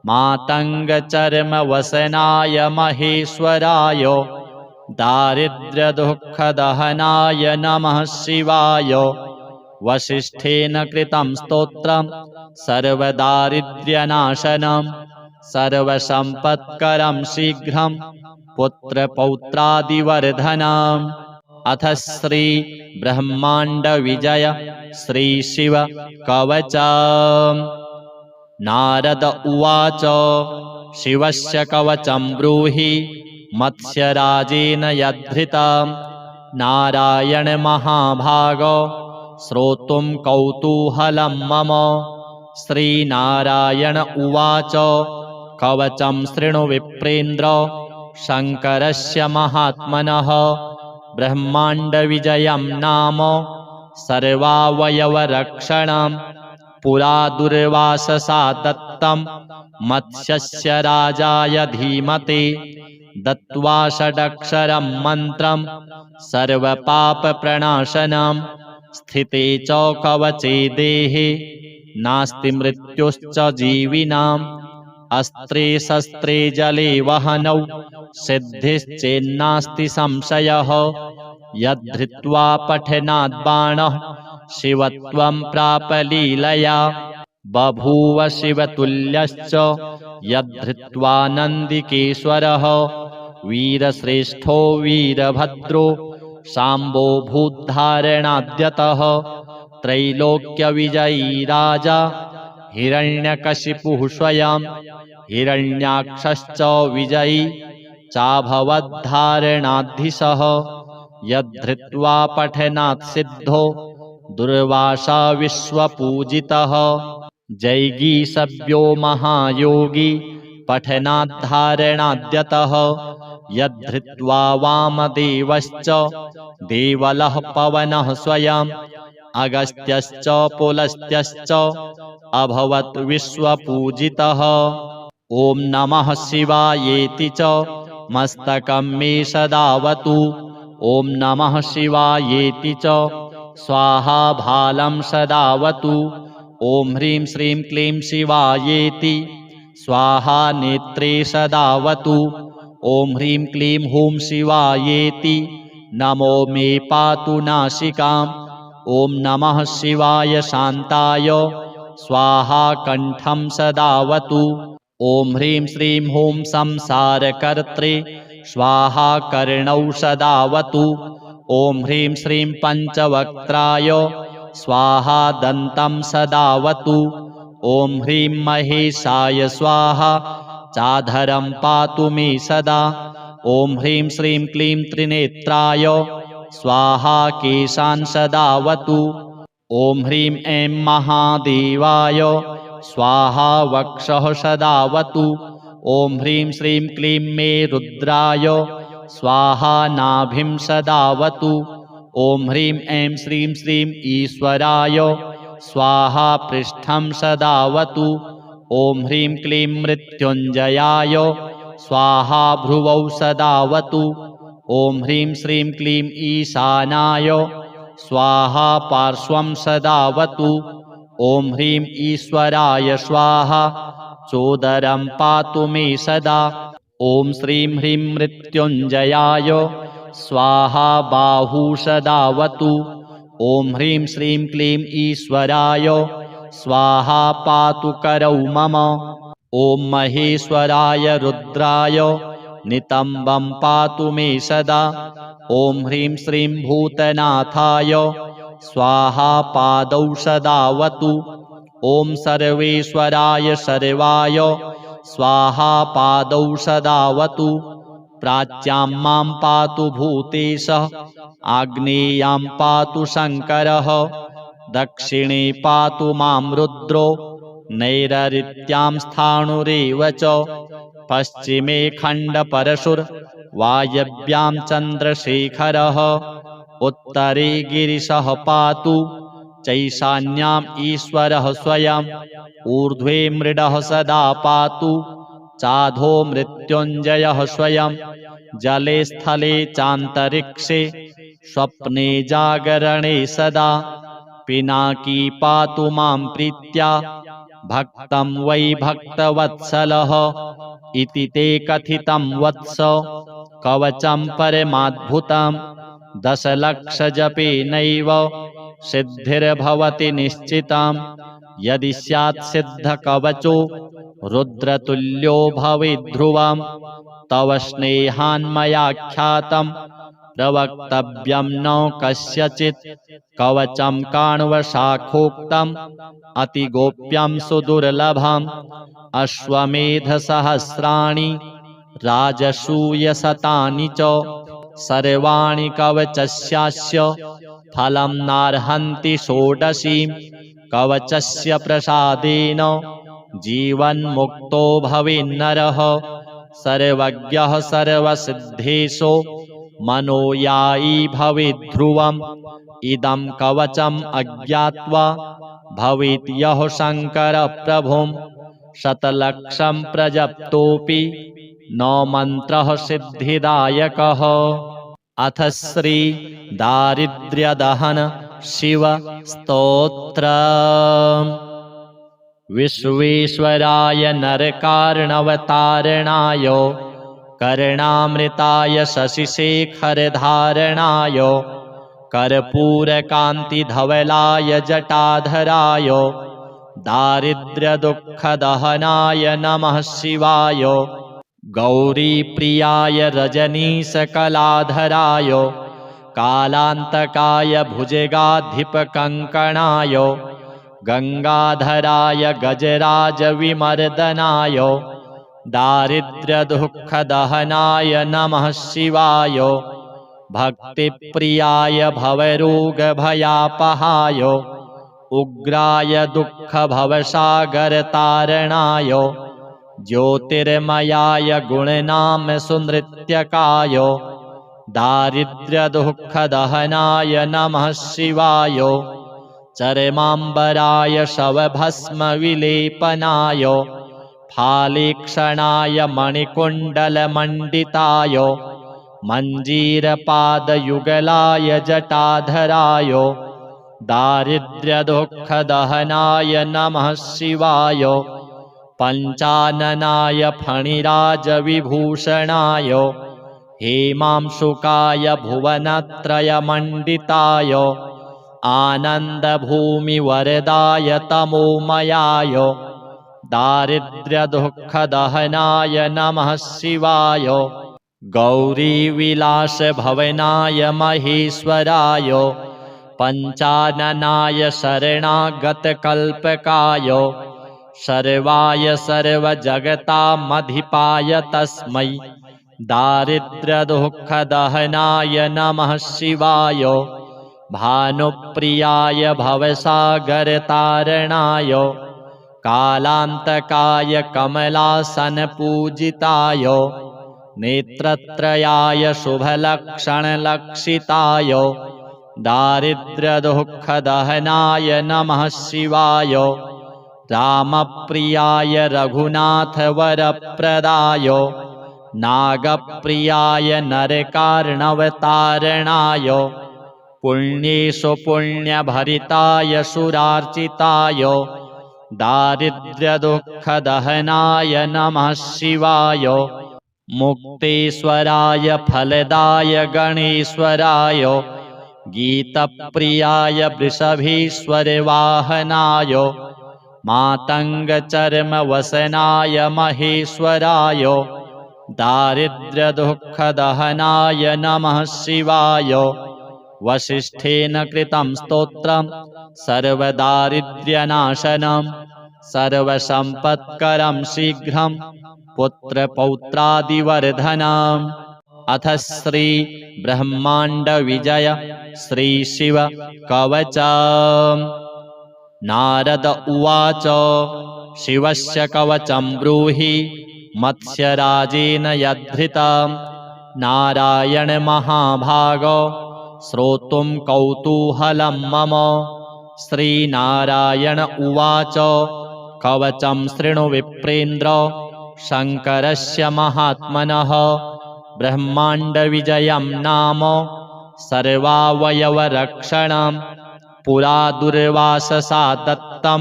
मातङ्गचर्मवसनाय महेश्वराय दारिद्र्यदुःखदहनाय नमः शिवाय वसिष्ठेन कृतं स्तोत्रं सर्वदारिद्र्यनाशनं सर्वसम्पत्करं शीघ्रं पुत्रपौत्रादिवर्धनम्। अथ श्री ब्रह्माण्डविजय श्रीशिव कवच। नारद उवाच शिवस्य कवचं ब्रूहि मत्स्यराजेन यद्धृतं नारायण महाभागो श्रोतुं कौतूहलं मम। श्रीनारायण उवाच कवचं शृणु विप्रेन्द्र शङ्करस्य महात्मनः ब्रह्माण्डविजयं नाम सर्वावयवरक्षणं पुरा दुर्वाससा दत्तं मत्स्यस्य राजाय धीमते दत्त्वा षडक्षरं मन्त्रं सर्वपापप्रणाशनं स्थिते च कवचे देहे नास्ति मृत्युश्च जीविनाम् अस्त्रे शस्त्रे जले वहनौ सिद्धिश्चेन्नास्ति संशयः यद्धृत्वा पठनात् बाणः शिवत्वं प्राप लीलया बभूव शिवतुल्यश्च यद्धृत्वा नन्दिकेश्वरः वीरश्रेष्ठो वीरभद्रो शाम्बो भूद्धारणाद्यतः त्रैलोक्यविजयी राजा हिरण्यकशिपुः स्वयं हिरण्याक्षश्च विजयी चाभवद्धारणाधीशः यद्धृत्वा पठनात् सिद्धो दुर्वासा विश्वपूजितः जैगीषव्यो महायोगी पठनाद्धारणाद्यतः यद्धृत्वा वामदेवश्च देवलः पवनः स्वयं अगस्त्यश्च पुलस्त्यश्च अभवत् विश्वपूजितः। ॐ नमः शिवायेति च मस्तकं मे सदावतु ॐ नमः शिवायेति च स्वाहा भालं सदावतु ॐ ह्रीं श्रीं क्लीं शिवायेति स्वाहा नेत्रे सदावतु ॐ ह्रीं क्लीं हूं शिवायेति नमो मे पातु नासिकाम् ॐ नमः शिवाय शान्ताय स्वाहा कण्ठं सदावतु ॐ ह्रीं श्रीं हूं संसारकर्त्रे स्वाहा कर्णौ सदावतु ॐ ह्रीं श्रीं पञ्चवक्त्राय स्वाहा दन्तं सदावतु ॐ ह्रीं महेशाय स्वाहा चाधरं पातु मे सदा ॐ ह्रीं श्रीं क्लीं त्रिनेत्राय स्वाहा केशान् सदावतु ॐ ह्रीं ऐं महादेवाय स्वाहा वक्षः सदावतु ॐ ह्रीं श्रीं क्लीं मे रुद्राय स्वाहा नाभिं सदावतु ॐ ह्रीं ऐं श्रीं श्रीं ईश्वराय स्वाहा पृष्ठं सदावतु ॐ ह्रीं क्लीं मृत्युञ्जयाय स्वाहा भ्रुवौ सदावतु ॐ ह्रीं श्रीं क्लीं ईशानाय स्वाहा पार्श्वं सदावतु ॐ ह्रीं ईश्वराय स्वाहा चोदरं पातु मे सदा ॐ श्रीं ह्रीं मृत्युञ्जयाय स्वाहा बाहू सदावतु ॐ ह्रीं श्रीं क्लीं ईश्वराय स्वाहा पातु करौ मम ॐ महेश्वराय रुद्राय नितम्बं पातु मे सदा ॐ ह्रीं श्रीं भूतनाथाय स्वाहा पादौ सदावतु ॐ सर्वेश्वराय सर्वाय स्वाहा पादौ सदावतु प्राच्यां मां पातु भूतेशः आग्नेयां पातु शङ्करः दक्षिणे पातु मां रुद्रो नैरृत्यां स्थाणुरेव च पश्चिमे खण्डपरशुर्वायव्यां चन्द्रशेखरः उत्तरे गिरिशः पातु चैशान्याम् ईश्वरः स्वयं ऊर्ध्वे मृडः सदा पातु चाधो मृत्युञ्जयः स्वयं जले स्थले चान्तरिक्षे स्वप्ने जागरणे सदा पिनाकी पातु मां प्रीत्या भक्तं वै भक्तवत्सलः इति ते कथितं वत्स कवचं परमाद्भुतं दशलक्षजपेनैव सिद्धिर्भवति निश्चितं यदि स्यात् सिद्धकवचो रुद्रतुल्यो भवेद्ध्रुवं तव स्नेहान्मयाख्यातं प्रवक्तव्यं न कस्यचित् कवचं काण्वशाखोक्तम् अतिगोप्यं सुदुर्लभम् अश्वमेधसहस्राणि राजसूयशतानि च सर्वाणि कवचस्यास्य फलं नार्हन्ति षोडशीं कवचस्य प्रसादेन जीवन्मुक्तो भवेन्नरः सर्वज्ञः सर्वसिद्धेशो मनोयायी भवेद्ध्रुवम् इदं कवचम् अज्ञात्वा भवेत् यः शङ्करप्रभुं शतलक्षं प्रजप्तोऽपि न मन्त्रः सिद्धिदायकः। अथ श्री दारिद्र्यदहन शिव स्तोत्रम्। विश्वेश्वराय नरकार्णवतारणाय कर्णामृताय शशिशेखरधारणाय कर्पूरकान्तिधवलाय जटाधराय दारिद्र्यदुःखदहनाय नमः शिवाय गौरीप्रियाय रजनीशकलाधराय कालान्तकाय भुजगाधिपकङ्कणाय गङ्गाधराय गजराजविमर्दनाय दारिद्र्यदुःखदहनाय नमः शिवाय भक्तिप्रियाय भवरोगभयापहाय उग्राय दुःखभवसागरतारणाय ज्योतिर्मयाय गुणनामसुनृत्यकाय दारिद्र्यदुःखदहनाय नमः शिवाय चरमाम्बराय शवभस्मविलेपनाय फालेक्षणाय मणिकुण्डलमण्डिताय मञ्जीरपादयुगलाय जटाधराय दारिद्र्यदुःखदहनाय नमः शिवाय पञ्चाननाय फणिराजविभूषणाय हेमांशुकाय भुवनत्रयमण्डिताय आनन्दभूमिवरदाय तमोमयाय दारिद्र्यदुःखदहनाय नमः शिवाय गौरीविलासभवनाय महेश्वराय पञ्चाननाय शरणागतकल्पकाय सर्वाय सर्वजगतामधिपाय तस्मै दारिद्र्यदुःखदहनाय नमः शिवाय भानुप्रियाय भवसागरतारणाय कालान्तकाय कमलासनपूजिताय नेत्रत्रयाय शुभलक्षणलक्षिताय दारिद्र्यदुःखदहनाय नमः शिवाय रामप्रियाय रघुनाथवरप्रदाय नागप्रियाय नरकार्णवतारणाय पुण्येषु पुण्यभरिताय सुरार्चिताय दारिद्र्यदुःखदहनाय नमः शिवाय मुक्तेश्वराय फलदाय गणेश्वराय गीतप्रियाय वृषभेश्वरवाहनाय मातङ्गचर्मवसनाय महेश्वराय दारिद्र्यदुःखदहनाय नमः शिवाय वसिष्ठेन कृतं स्तोत्रं सर्वदारिद्र्यनाशनं सर्वसम्पत्करं शीघ्रं पुत्रपौत्रादिवर्धनम्। अथ श्री ब्रह्माण्डविजय श्री शिव कवचम्। नारद उवाच शिवस्य कवचं ब्रूहि मत्स्यराजेन यद्धृतं। नारायण महाभाग श्रोतुं कौतूहलं मम। श्रीनारायण उवाच कवचं शृणु विप्रेन्द्र शङ्करस्य महात्मनः। ब्रह्माण्डविजयं नाम सर्वावयवरक्षणं। पुरा दुर्वाससा दत्तं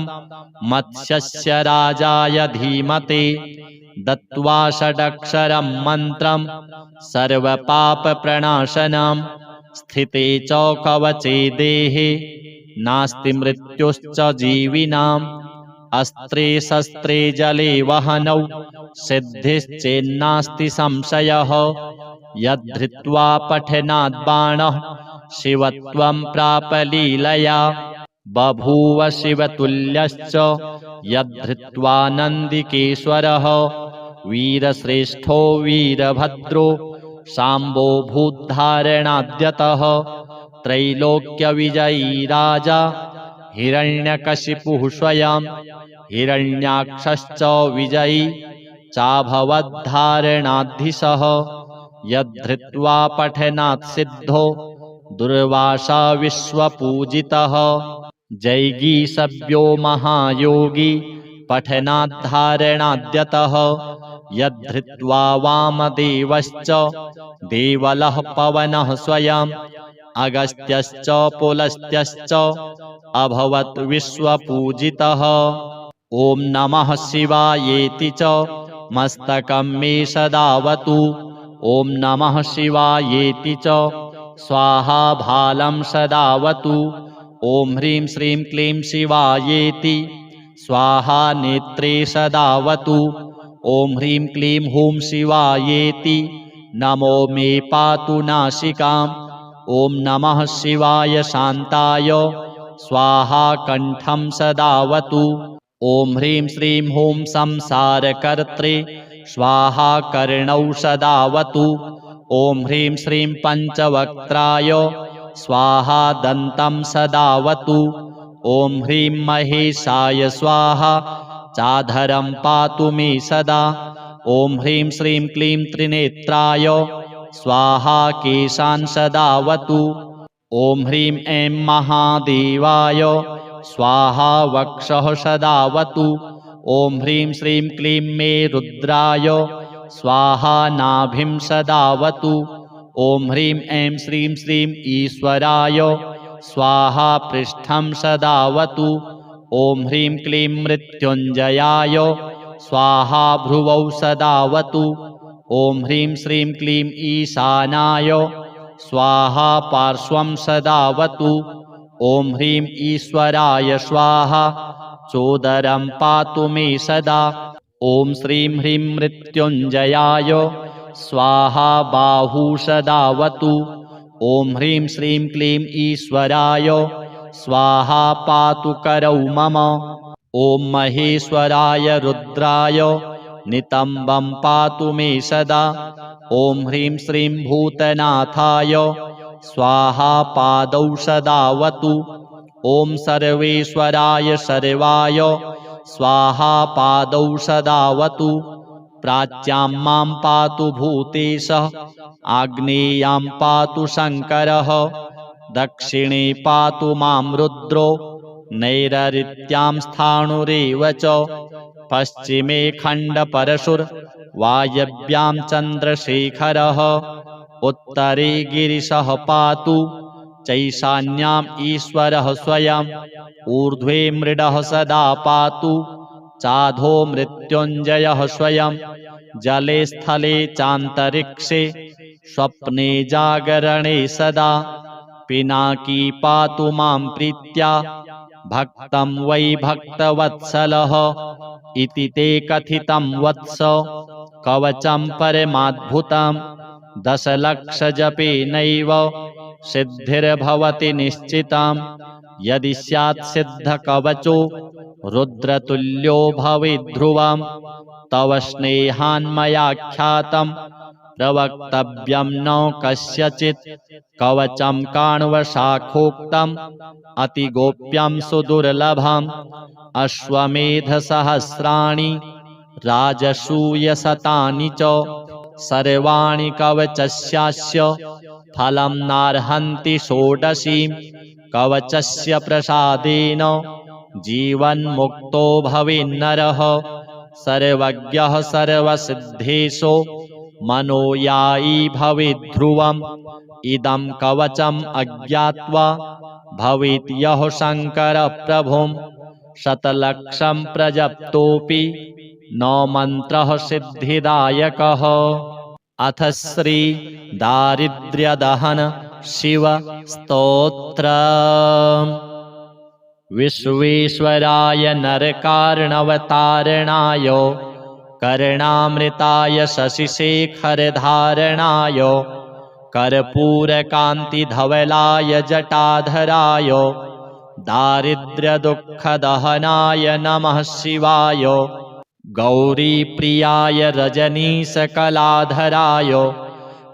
मत्स्यस्य राजाय धीमते। दत्त्वा षडक्षरं मन्त्रं सर्वपापप्रणाशनं। स्थिते च कवचे देहे नास्ति मृत्युश्च जीविनाम्। अस्त्रे शस्त्रे जले वहनौ सिद्धिश्चेन्नास्ति संशयः। यद्धृत्वा पठनात् बाणः शिवत्वं प्राप लीलया। बभूव शिवतुल्यश्च यद्धृत्वा नन्दिकेश्वरः। वीरश्रेष्ठो वीरभद्रो शाम्बो भूद्धारणाद्यतः। त्रैलोक्यविजयी राजा हिरण्यकशिपुः स्वयं। हिरण्याक्षश्च विजयी चाभवद्धारणाधीशः। यद्धृत्वा पठनात् सिद्धो दुर्वासा विश्वपूजितः। जैगीषव्यो महायोगी पठनाद्धारणाद्यतः। यद्धृत्वा वामदेवश्च देवलः पवनः स्वयम्। अगस्त्यश्च पुलस्त्यश्च अभवत् विश्वपूजितः। ॐ नमः शिवायेति च मस्तकं मे सदावतु। ॐ नमः शिवायेति च स्वाहा भालं सदावतु। ॐ ह्रीं श्रीं क्लीं शिवायेति स्वाहा नेत्रे सदावतु। ॐ ह्रीं क्लीं हूं शिवायेति नमो मे पातु नासिकाम्। ॐ नमः शिवाय शान्ताय स्वाहा कण्ठं सदावतु। ॐ ह्रीं श्रीं हूं संसारकर्त्रे स्वाहा कर्णौ सदावतु। ॐ ह्रीं श्रीं पञ्चवक्त्राय स्वाहा दन्तं सदावतु। ॐ ह्रीं महेशाय स्वाहा चाधरं पातु मे सदा। ॐ ह्रीं श्रीं क्लीं त्रिनेत्राय स्वाहा केशान् सदावतु। ॐ ह्रीं ऐं महादेवाय स्वाहा वक्षः सदावतु। ॐ ह्रीं श्रीं क्लीं मे रुद्राय स्वाहा नाभिं सदावतु। ॐ ह्रीं ऐं श्रीं श्रीं ईश्वराय स्वाहा पृष्ठं सदावतु। ॐ ह्रीं क्लीं मृत्युञ्जयाय स्वाहा भ्रुवौ सदावतु। ॐ ह्रीं श्रीं क्लीं ईशानाय स्वाहा पार्श्वं सदावतु। ॐ ह्रीं ईश्वराय स्वाहा चोदरं पातु मे सदा। ॐ श्रीं ह्रीं मृत्युञ्जयाय स्वाहा बाहू सदावतु। ॐ ह्रीं श्रीं क्लीं ईश्वराय स्वाहा पातु करौ मम। ॐ महेश्वराय रुद्राय नितम्बं पातु मे सदा। ॐ ह्रीं श्रीं भूतनाथाय स्वाहा पादौ सदावतु। ॐ सर्वेश्वराय सर्वाय स्वाहा पादौ सदावतु। प्राच्यां मां पातु भूतेशः आग्नेयां पातु शङ्करः। दक्षिणे पातु मां रुद्रो नैरृत्यां स्थाणुरेव च। पश्चिमे खण्डपरशुर्वायव्यां चन्द्रशेखरः। उत्तरे गिरिशः पातु चैशान्याम् ईश्वरः स्वयं। ऊर्ध्वे मृडः सदा पातु चाधो मृत्युञ्जयः स्वयं। जले स्थले चान्तरिक्षे स्वप्ने जागरणे सदा। पिनाकी पातु मां प्रीत्या भक्तं वै भक्तवत्सलः। इति ते कथितं वत्स कवचं परमाद्भुतं। 10 लक्षजपेनैव सिद्धिर्भवति निश्चितं। यदि स्यात् सिद्धकवचो रुद्रतुल्यो भवेद्ध्रुवम् तव स्नेहान्मयाख्यातम् प्रवक्तव्यं न कस्यचित् कवचं काण्वशाखोक्तम् अतिगोप्यं सुदुर्लभम् अश्वमेधसहस्राणि राजसूयशतानि च सर्वाणि कवचस्यास्य फलं नार्हन्ति षोडशीम् कवचस्य प्रसादेन जीवन्मुक्तो भवेन्नरः सर्वज्ञः सर्वसिद्धेशो मनोयायी भवेद्ध्रुवम् इदं कवचम् अज्ञात्वा भवेत् यः शङ्करप्रभुं शतलक्षं प्रजप्तोऽपि न मन्त्रः सिद्धिदायकः। अथ श्री दारिद्र्यदहन शिव स्तोत्र। विश्वेश्वराय नरकार्णवतारणाय कर्णामृताय शशिशेखरधारणाय कर्पूरकान्तिधवलाय जटाधराय दारिद्र्यदुःखदहनाय नमः शिवाय गौरीप्रियाय रजनीशकलाधराय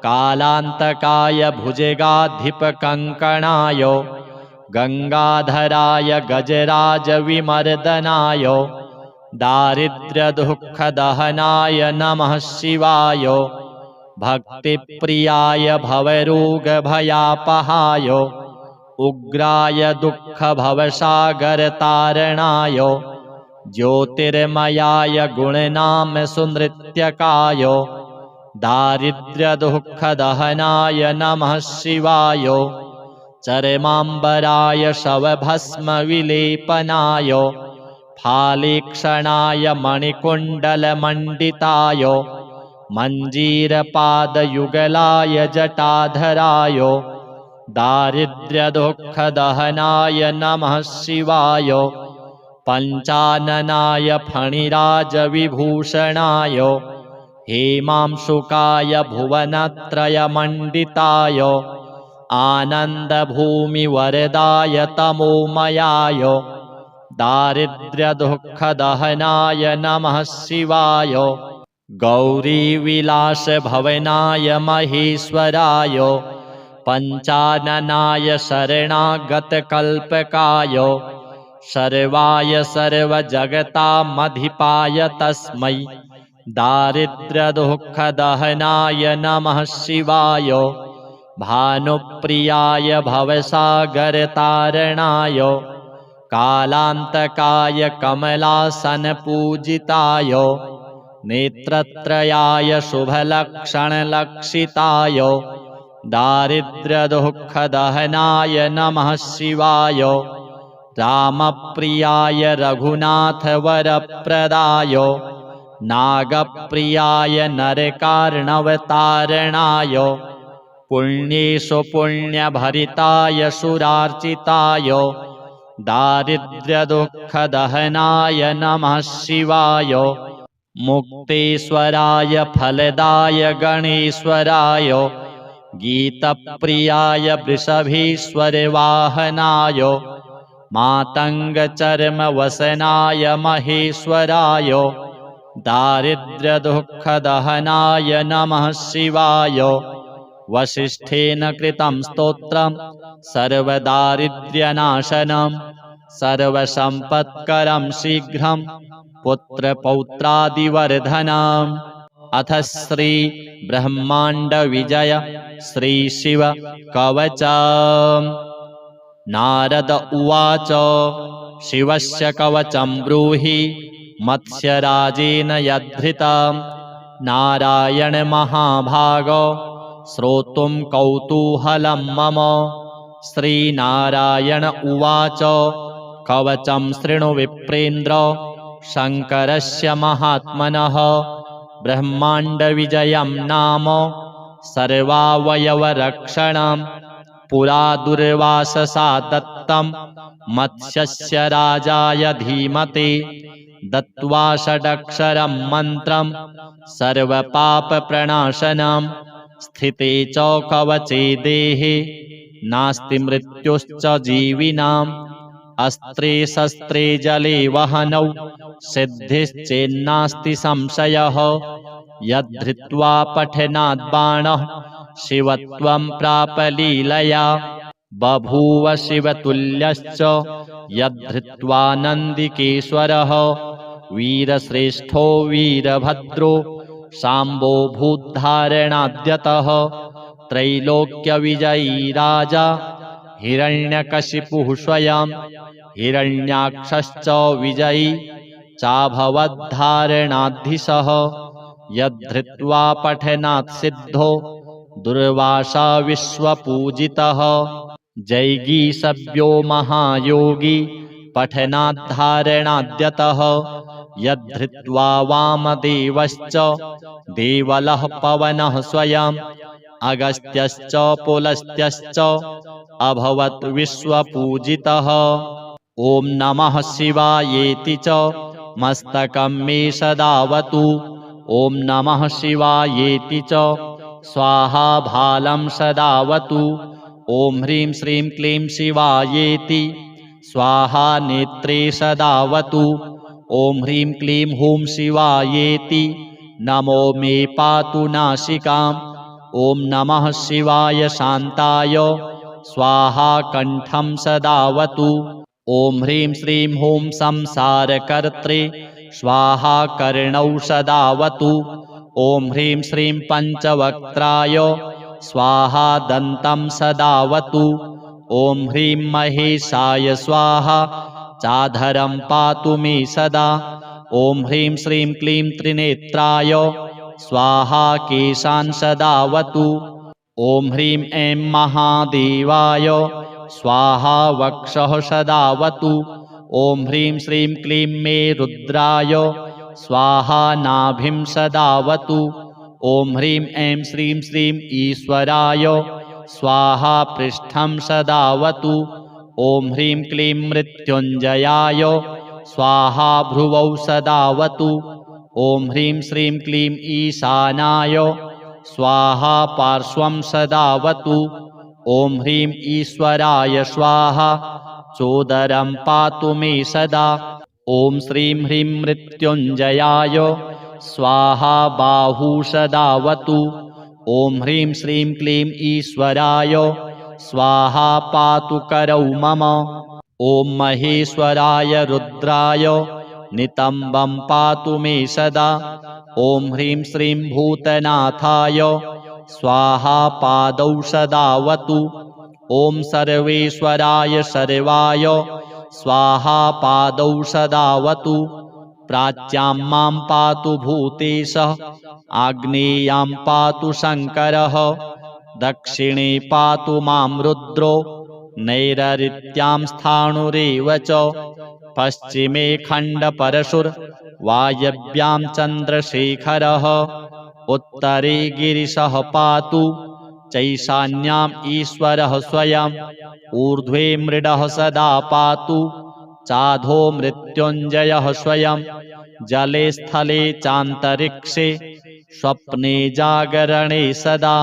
कालान्तकाय भुजगाधिपकङ्कणाय गंगाधराय गजराजविमर्दनाय दारिद्र्यदुःखदहनाय नमः शिवाय भक्तिप्रियाय भवरोगभयापहाय उग्राय दुःखभवसागरतारणाय ज्योतिर्मयाय गुणनाम सुनृत्यकाय दारिद्र्यदुःखदहनाय नमः शिवाय चरमाम्बराय शवभस्मविलेपनाय फालेक्षणाय मणिकुण्डलमण्डिताय मञ्जीरपादयुगलाय जटाधराय दारिद्र्यदुःखदहनाय नमः शिवाय पञ्चाननाय फणिराजविभूषणाय हेमांशुकाय भुवनत्रयमण्डिताय आनन्दभूमिवरदाय तमोमयाय दारिद्र्यदुःखदहनाय नमः शिवाय गौरीविलासभवनाय महेश्वराय पञ्चाननाय शरणागतकल्पकाय सर्वाय सर्वजगतामधिपाय तस्मै दारिद्र्यदुःखदहनाय नमः शिवाय भानुप्रियाय भवसागरतारणाय कालान्तकाय कमलासनपूजिताय नेत्रत्रयाय शुभलक्षणलक्षिताय दारिद्र्यदुःखदहनाय नमः शिवाय रामप्रियाय रघुनाथवरप्रदाय नागप्रियाय नरकार्णवतारणाय पुण्येषु पुण्यभरिताय सुरार्चिताय दारिद्र्यदुःखदहनाय नमः शिवाय मुक्तेश्वराय फलदाय गणेश्वराय गीतप्रियाय वृषभेश्वरवाहनाय मातङ्गचर्मवसनाय महेश्वराय दारिद्र्यदुःखदहनाय नमः शिवाय वसिष्ठेन कृतं स्तोत्रं सर्वदारिद्र्यनाशनं सर्वसम्पत्करं शीघ्रं पुत्रपौत्रादिवर्धनम्। अथ श्री ब्रह्माण्डविजय श्री शिव कवचम्। नारद उवाच शिवस्य कवचं ब्रूहि मत्स्यराजेन यद्धृतं नारायण महाभाग श्रोतुं कौतूहलं मम। श्रीनारायण उवाच कवचं शृणु विप्रेन्द्र शङ्करस्य महात्मनः ब्रह्माण्डविजयं नाम सर्वावयवरक्षणं पुरा दुर्वाससा दत्तं मत्स्यस्य राजाय धीमते दत्त्वा षडक्षरं मन्त्रं सर्वपापप्रणाशनं स्थिते च कवचे देहे नास्ति मृत्युश्च जीविनां अस्त्रे शस्त्रे जले वहनौ सिद्धिश्चेन्नास्ति संशयः यद्धृत्वा पठनात् बाणः शिवत्वं प्राप लीलया बभूव शिवतुल्यश्च यद्धृत्वा नन्दिकेश्वरः वीरश्रेष्ठो वीरभद्रो शाम्बो भूद्धारणाद्यतः त्रैलोक्यविजयी राजा हिरण्यकशिपुः स्वयं हिरण्याक्षश्च विजयी चाभवद्धारणाधीशः यद्धृत्वा पठनात् सिद्धो दुर्वासा विश्वपूजितः जैगीषव्यो महायोगी पठनाद्धारणाद्यतः यद्धृत्वा वामदेवश्च देवलः पवनः स्वयं अगस्त्यश्च पुलस्त्यश्च अभवत् विश्वपूजितः। ॐ नमः शिवायेति च मस्तकं मे सदावतु। ॐ नमः शिवायेति च स्वाहा भालं सदावतु। ॐ ह्रीं श्रीं क्लीं शिवायेति स्वाहा नेत्रे सदावतु। ॐ ह्रीं क्लीं हूं शिवायेति नमो मे पातु नासिकाम्। ॐ नमः शिवाय शान्ताय स्वाहा कण्ठं सदावतु। ॐ ह्रीं श्रीं हूं संसारकर्त्रे स्वाहा कर्णौ सदावतु। ॐ ह्रीं श्रीं पञ्चवक्त्राय स्वाहा दन्तं सदावतु। ॐ ह्रीं महेशाय स्वाहा चाधरं पातु मे सदा। ॐ ह्रीं श्रीं क्लीं त्रिनेत्राय स्वाहा केशान् सदावतु। ॐ ह्रीं ऐं महादेवाय स्वाहा वक्षः सदावतु। ॐ ह्रीं श्रीं क्लीं मे रुद्राय स्वाहा नाभिं सदावतु। ॐ ह्रीं ऐं श्रीं श्रीं ईश्वराय स्वाहा पृष्ठं सदावतु। ॐ ह्रीं क्लीं मृत्युञ्जयाय स्वाहा भ्रुवौ सदावतु। ॐ ह्रीं श्रीं क्लीं ईशानाय स्वाहा पार्श्वं सदावतु। ॐ ह्रीं ईश्वराय स्वाहा चोदरं पातु मे सदा। ॐ श्रीं ह्रीं मृत्युञ्जयाय स्वाहा बाहू सदावतु। ॐ ह्रीं श्रीं क्लीं ईश्वराय स्वाहा पातु करौ मम। ॐ महेश्वराय रुद्राय नितम्बं पातु मे सदा। ॐ ह्रीं श्रीं भूतनाथाय स्वाहा पादौ सदावतु। ॐ सर्वेश्वराय सर्वाय स्वाहा पादौ सदावतु। प्राच्यां मां पातु भूतेशः आग्नेयां पातु शङ्करः दक्षिणे पातु मां रुद्रो नैरृत्यां स्थाणुरेव च पश्चिमे खण्डपरशुर्वायव्यां चन्द्रशेखरः उत्तरे गिरिशः पातु चैशान्याम् ईश्वरः स्वयं ऊर्ध्वे मृडः सदा पातु चाधो मृत्युञ्जयः स्वयं जले स्थले चान्तरिक्षे स्वप्ने जागरणे सदा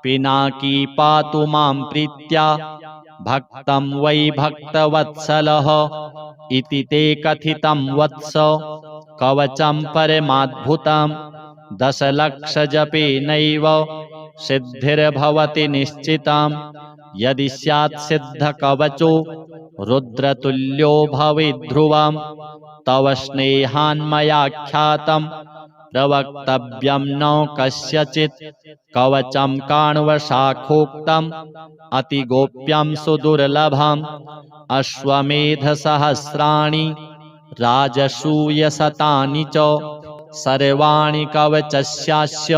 पिनाकी पातु मां प्रीत्या भक्तं वै भक्तवत्सलः इति ते कथितं वत्स कवचं परमाद्भुतं दशलक्षजपेनैव सिद्धिर्भवति निश्चितं यदि स्यात् सिद्धकवचो रुद्रतुल्यो भवेत् ध्रुवं तव स्नेहान्मयाख्यातं प्रवक्तव्यं न कस्यचित् कवचं काण्वशाखोक्तम् अतिगोप्यं सुदुर्लभम् अश्वमेधसहस्राणि राजसूयशतानि च सर्वाणि कवचस्यास्य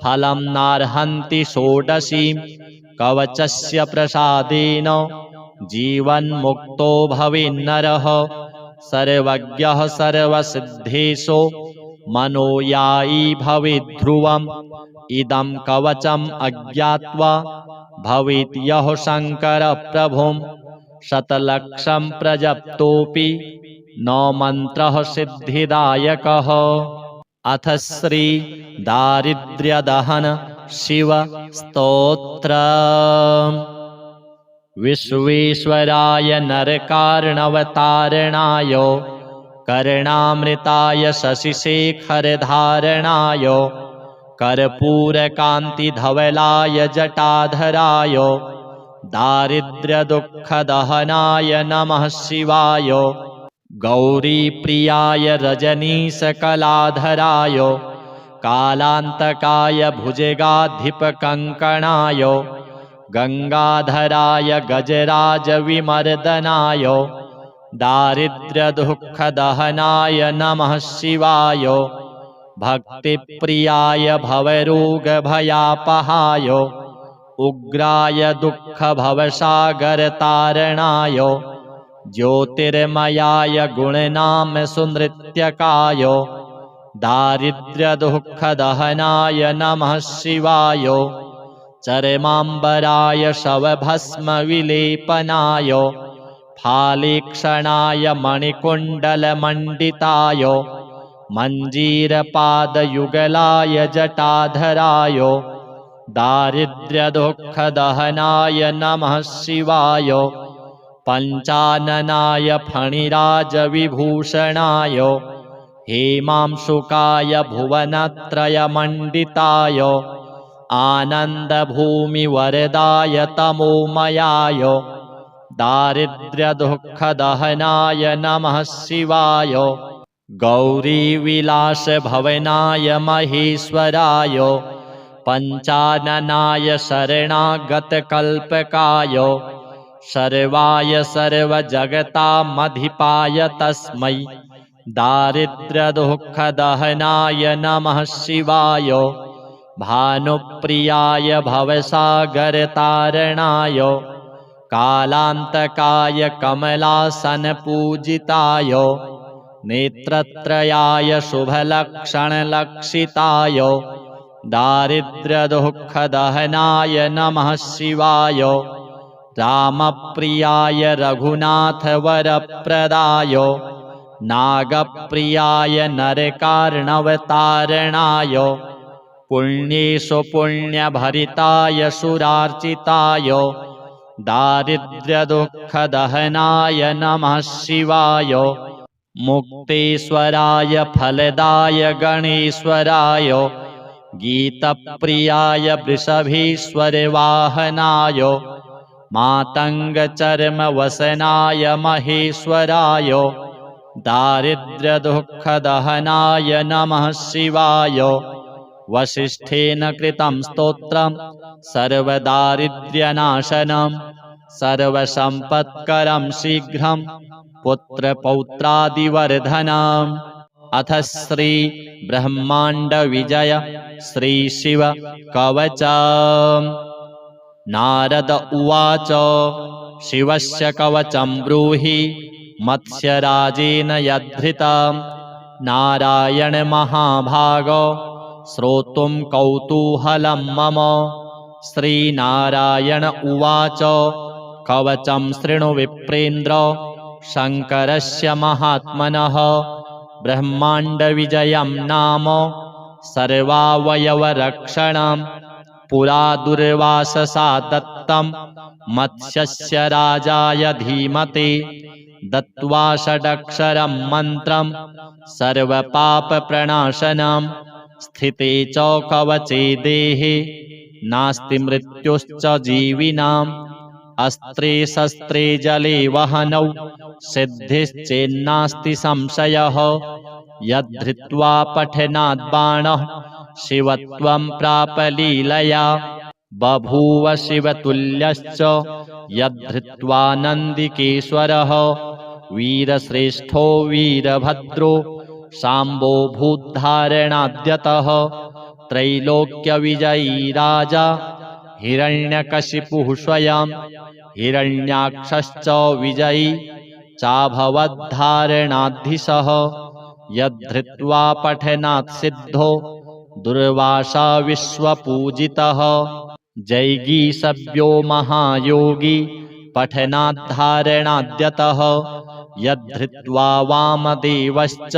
फलं नार्हन्ति षोडशीं कवचस्य प्रसादेन जीवन्मुक्तो भवेन्नरः सर्वज्ञः सर्वसिद्धेशो मनोयायी भवेत् ध्रुवम् इदं कवचम् अज्ञात्वा भवेत् यः शङ्करप्रभुं शतलक्षं प्रजप्तोऽपि न मन्त्रः सिद्धिदायकः। अथ श्री दारिद्र्यदहन शिव स्तोत्रम्। विश्वेश्वराय नरकार्णवतारणाय कर्णामृताय शशिशेखरधारणाय कर्पूरकान्तिधवलाय जटाधराय दारिद्र्यदुःखदहनाय नमः शिवाय गौरीप्रियाय रजनीशकलाधराय कालान्तकाय भुजगाधिपकङ्कणाय गंगाधराय गजराजविमर्दनाय दारिद्र्यदुःखदहनाय नमः शिवाय भक्तिप्रियाय भवरोगभयापहाय उग्राय दुःखभवसागरतारणाय ज्योतिर्मयाय गुणनामसुनृत्यकाय दारिद्र्यदुःखदहनाय नमः शिवाय चरमाम्बराय शवभस्मविलेपनाय फालेक्षणाय मणिकुण्डलमण्डिताय मञ्जीरपादयुगलाय जटाधराय दारिद्र्यदुःखदहनाय नमः शिवाय पञ्चाननाय फणिराजविभूषणाय हेमांशुकाय भुवनत्रयमण्डिताय आनन्दभूमिवरदाय तमोमयाय दारिद्र्यदुःखदहनाय नमः शिवाय गौरीविलासभवनाय महेश्वराय पञ्चाननाय शरणागतकल्पकाय सर्वाय सर्वजगतामधिपाय तस्मै दारिद्र्यदुःखदहनाय नमः शिवाय भानुप्रियाय भवसागरतारणाय कालान्तकाय कमलासनपूजिताय नेत्रत्रयाय शुभलक्षणलक्षिताय दारिद्र्यदुःखदहनाय नमः शिवाय रामप्रियाय रघुनाथवरप्रदाय नागप्रियाय नरकार्णवतारणाय पुण्येषु पुण्यभरिताय सुरार्चिताय दारिद्र्यदुःखदहनाय नमः शिवाय मुक्तेश्वराय फलदाय गणेश्वराय गीतप्रियाय वृषभेश्वरवाहनाय मातङ्गचर्मवसनाय महेश्वराय दारिद्र्यदुःखदहनाय नमः शिवाय वसिष्ठेन कृतं स्तोत्रं सर्वदारिद्र्यनाशनं सर्वसम्पत्करं शीघ्रं पुत्रपौत्रादिवर्धनम्। अथ श्री ब्रह्माण्डविजय श्रीशिव कवचम्। नारद उवाच शिवस्य कवचं ब्रूहि मत्स्यराजेन यद्धृतं नारायण महाभागो श्रोतुं कौतूहलं मम। श्रीनारायण उवाच कवचं शृणु विप्रेन्द्र शङ्करस्य महात्मनः ब्रह्माण्डविजयं नाम सर्वावयवरक्षणं पुरा दुर्वाससा दत्तं मत्स्यस्य राजाय धीमते दत्त्वा षडक्षरं मन्त्रं सर्वपापप्रणाशनं स्थिते च कवचे देहे नास्ति मृत्युश्च जीविनाम् अस्त्रे शस्त्रे जले वहनौ सिद्धिश्चेन्नास्ति संशयः यद्धृत्वा पठनात् बाणः शिवत्वं प्राप लीलया बभूव शिवतुल्यश्च यद्धृत्वा नन्दिकेश्वरः वीरश्रेष्ठो वीरभद्रो शाम्बो भूद्धारणाद्यतः त्रैलोक्यविजयी राजा हिरण्यकशिपुः स्वयं हिरण्याक्षश्च विजयी चाभवद्धारणाधीशः यद्धृत्वा पठनात् सिद्धो दुर्वासा विश्वपूजितः जैगीषव्यो महायोगी पठनाद्धारणाद्यतः यद्धृत्वा वामदेवश्च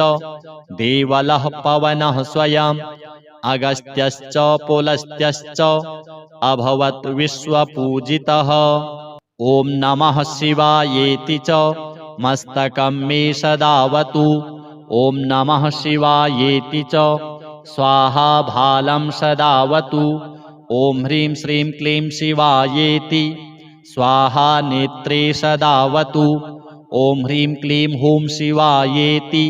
देवलः पवनः स्वयं अगस्त्यश्च पुलस्त्यश्च अभवत् विश्वपूजितः ॐ नमः शिवायेति च मस्तकं मे सदावतु। ॐ नमः शिवायेति च स्वाहा भालं सदावतु। ॐ ह्रीं श्रीं क्लीं शिवायेति स्वाहा नेत्रे सदावतु। ॐ ह्रीं क्लीं हूं शिवायेति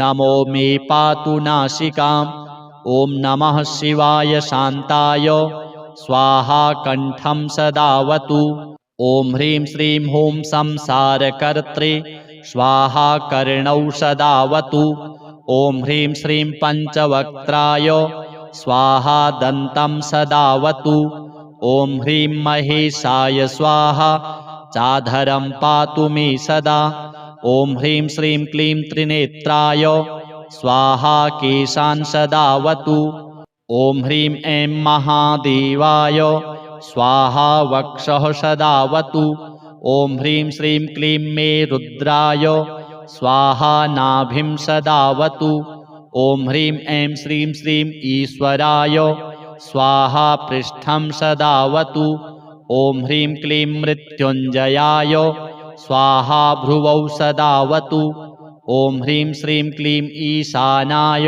नमो मे पातु नासिकाम्। ॐ नमः शिवाय शान्ताय स्वाहा कण्ठं सदावतु। ॐ ह्रीं श्रीं हूं संसारकर्त्रे स्वाहा कर्णौ सदावतु। ॐ ह्रीं श्रीं पञ्चवक्त्राय स्वाहा दन्तं सदावतु। ॐ ह्रीं महेशाय स्वाहा चाधरं पातु मे सदा। ॐ ह्रीं श्रीं क्लीं त्रिनेत्राय स्वाहा केशान् सदावतु। ॐ ह्रीं ऐं महादेवाय स्वाहा वक्षः सदावतु। ॐ ह्रीं श्रीं क्लीं मे रुद्राय स्वाहा नाभिं सदावतु। ॐ ह्रीं ऐं श्रीं श्रीं ईश्वराय स्वाहा पृष्ठं सदावतु। ॐ ह्रीं क्लीं मृत्युञ्जयाय स्वाहा भ्रुवौ सदावतु। ॐ ह्रीं श्रीं क्लीं ईशानाय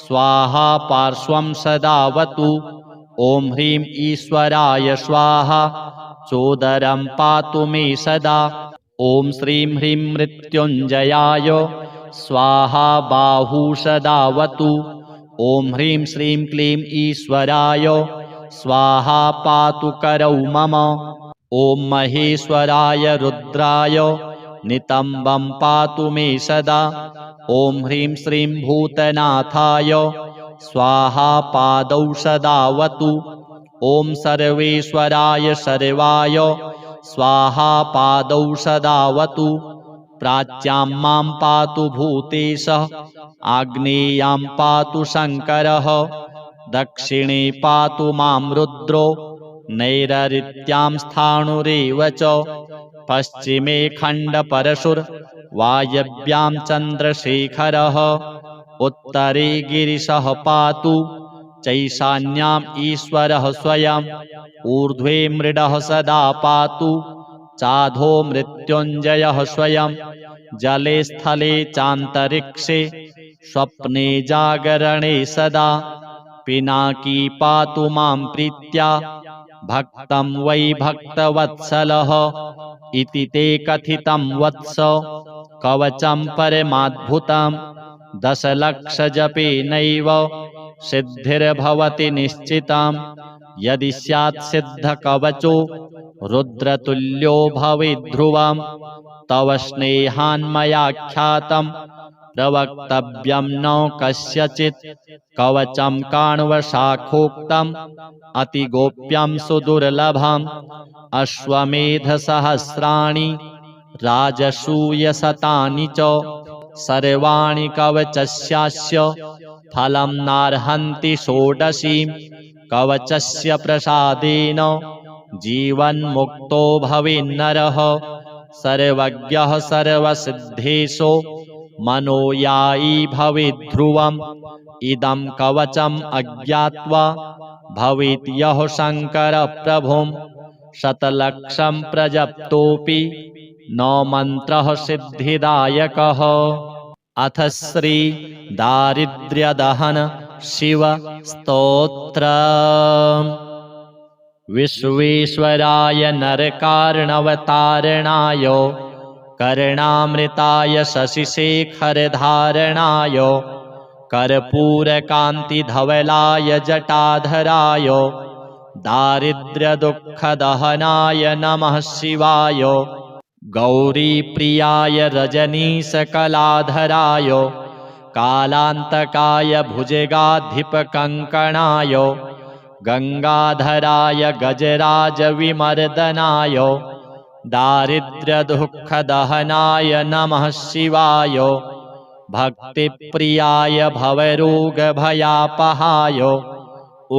स्वाहा पार्श्वं सदावतु। ॐ ह्रीं ईश्वराय स्वाहा चोदरं पातु मे सदा। ॐ श्रीं ह्रीं मृत्युञ्जयाय स्वाहा बाहू सदावतु। ॐ ह्रीं श्रीं क्लीं ईश्वराय स्वाहा पातु करौ मम। ॐ महेश्वराय रुद्राय नितम्बं पातु मे सदा। ॐ ह्रीं श्रीं भूतनाथाय स्वाहा पादौ सदावतु। ॐ सर्वेश्वराय सर्वाय स्वाहा पादौ सदावतु। प्राच्यां मां पातु भूतेशः आग्नेयां पातु शङ्करः दक्षिणे पातु मां रुद्रो नैरृत्यां स्थाणुरेव च पश्चिमे खण्डपरशुर्वायव्यां चन्द्रशेखरः उत्तरे गिरिशः पातु चैशान्याम् ईश्वरः स्वयम् ऊर्ध्वे मृडः सदा पातु चाधो मृत्युञ्जयः स्वयं जले स्थले चान्तरिक्षे स्वप्ने जागरणे सदा पिनाकी पातु मां प्रीत्या भक्तं वै भक्तवत्सलः इति ते कथितं वत्स कवचं परमाद्भुतं दशलक्षजपेनैव सिद्धिर्भवति निश्चितं यदि स्यात् सिद्धकवचो रुद्रतुल्यो भवेत् ध्रुवं तव स्नेहान्मयाख्यातं प्रवक्तव्यं न कस्यचित् कवचं काण्वशाखोक्तम् अतिगोप्यं सुदुर्लभम् अश्वमेधसहस्राणि राजसूयशतानि च सर्वाणि कवचस्यास्य फलं नार्हन्ति षोडशीं कवचस्य प्रसादेन जीवन्मुक्तो भवेन्नरः सर्वज्ञः सर्वसिद्धेशो मनोयायी भवेत् ध्रुवम् इदं कवचम् अज्ञात्वा भवेत् यः शङ्करप्रभुं शतलक्षं प्रजप्तोऽपि न मन्त्रः सिद्धिदायकः। अथ श्री दारिद्र्यदहन शिव स्तोत्र। विश्वेश्वराय नरकार्णवतारणाय कर्णामृताय शशिशेखरधारणाय कर्पूरकान्तिधवलाय जटाधराय दारिद्र्यदुःखदहनाय नमः शिवाय गौरीप्रियाय रजनीशकलाधराय कालान्तकाय भुजगाधिपकङ्कणाय गङ्गाधराय गजराजविमर्दनाय दारिद्र्यदुःखदहनाय नमः शिवाय भक्तिप्रियाय भवरोगभयापहाय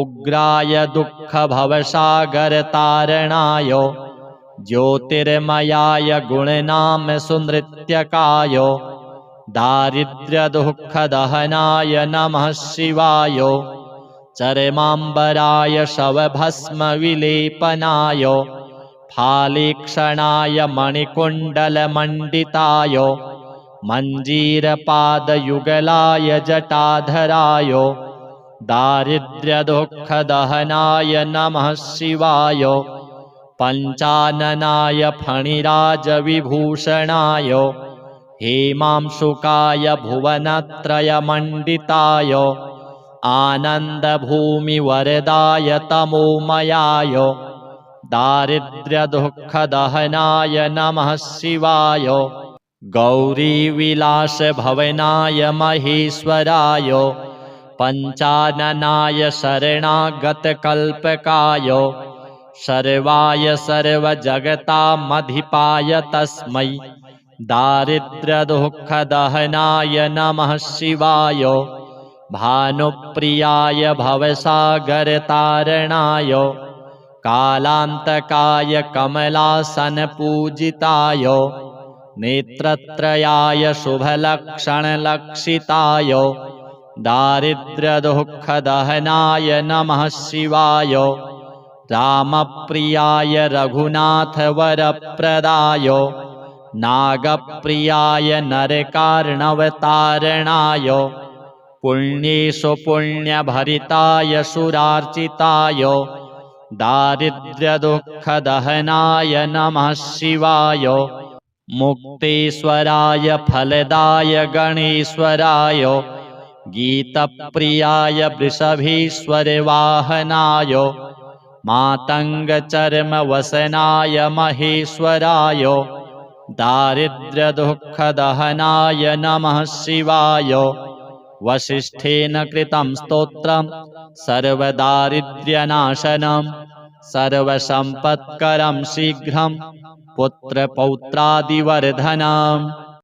उग्राय दुःखभवसागरतारणाय ज्योतिर्मयाय गुणनामसुनृत्यकाय दारिद्र्यदुःखदहनाय नमः शिवाय चरमाम्बराय शवभस्मविलेपनाय फालीक्षणाय मणिकुण्डलमण्डिताय मञ्जीरपादयुगलाय जटाधराय दारिद्र्यदुःखदहनाय नमः शिवाय पञ्चाननाय फणिराजविभूषणाय हेमांशुकाय भुवनत्रयमण्डिताय आनन्दभूमिवरदाय तमोमयाय दारिद्र्यदुःखदहनाय नमः शिवाय गौरीविलासभवनाय महेश्वराय पञ्चाननाय शरणागतकल्पकाय सर्वाय सर्वजगतामधिपाय तस्मै दारिद्र्यदुःखदहनाय नमः शिवाय भानुप्रियाय भवसागरतारणाय कालान्तकाय कमलासनपूजिताय नेत्रत्रयाय शुभलक्षणलक्षिताय दारिद्र्यदुःखदहनाय नमः शिवाय रामप्रियाय रघुनाथवरप्रदाय नागप्रियाय नरकार्णवतारणाय पुण्येषु पुण्यभरिताय सुरार्चिताय दारिद्र्यदुःखदहनाय नमः शिवाय मुक्तेश्वराय फलदाय गणेश्वराय गीतप्रियाय वृषभेश्वरवाहनाय मातङ्गचर्मवसनाय महेश्वराय दारिद्र्यदुःखदहनाय नमः शिवाय वसिष्ठेन कृतं स्तोत्रं सर्वदारिद्र्यनाशनं सर्वसम्पत्करं शीघ्रं पुत्रपौत्रादिवर्धनम्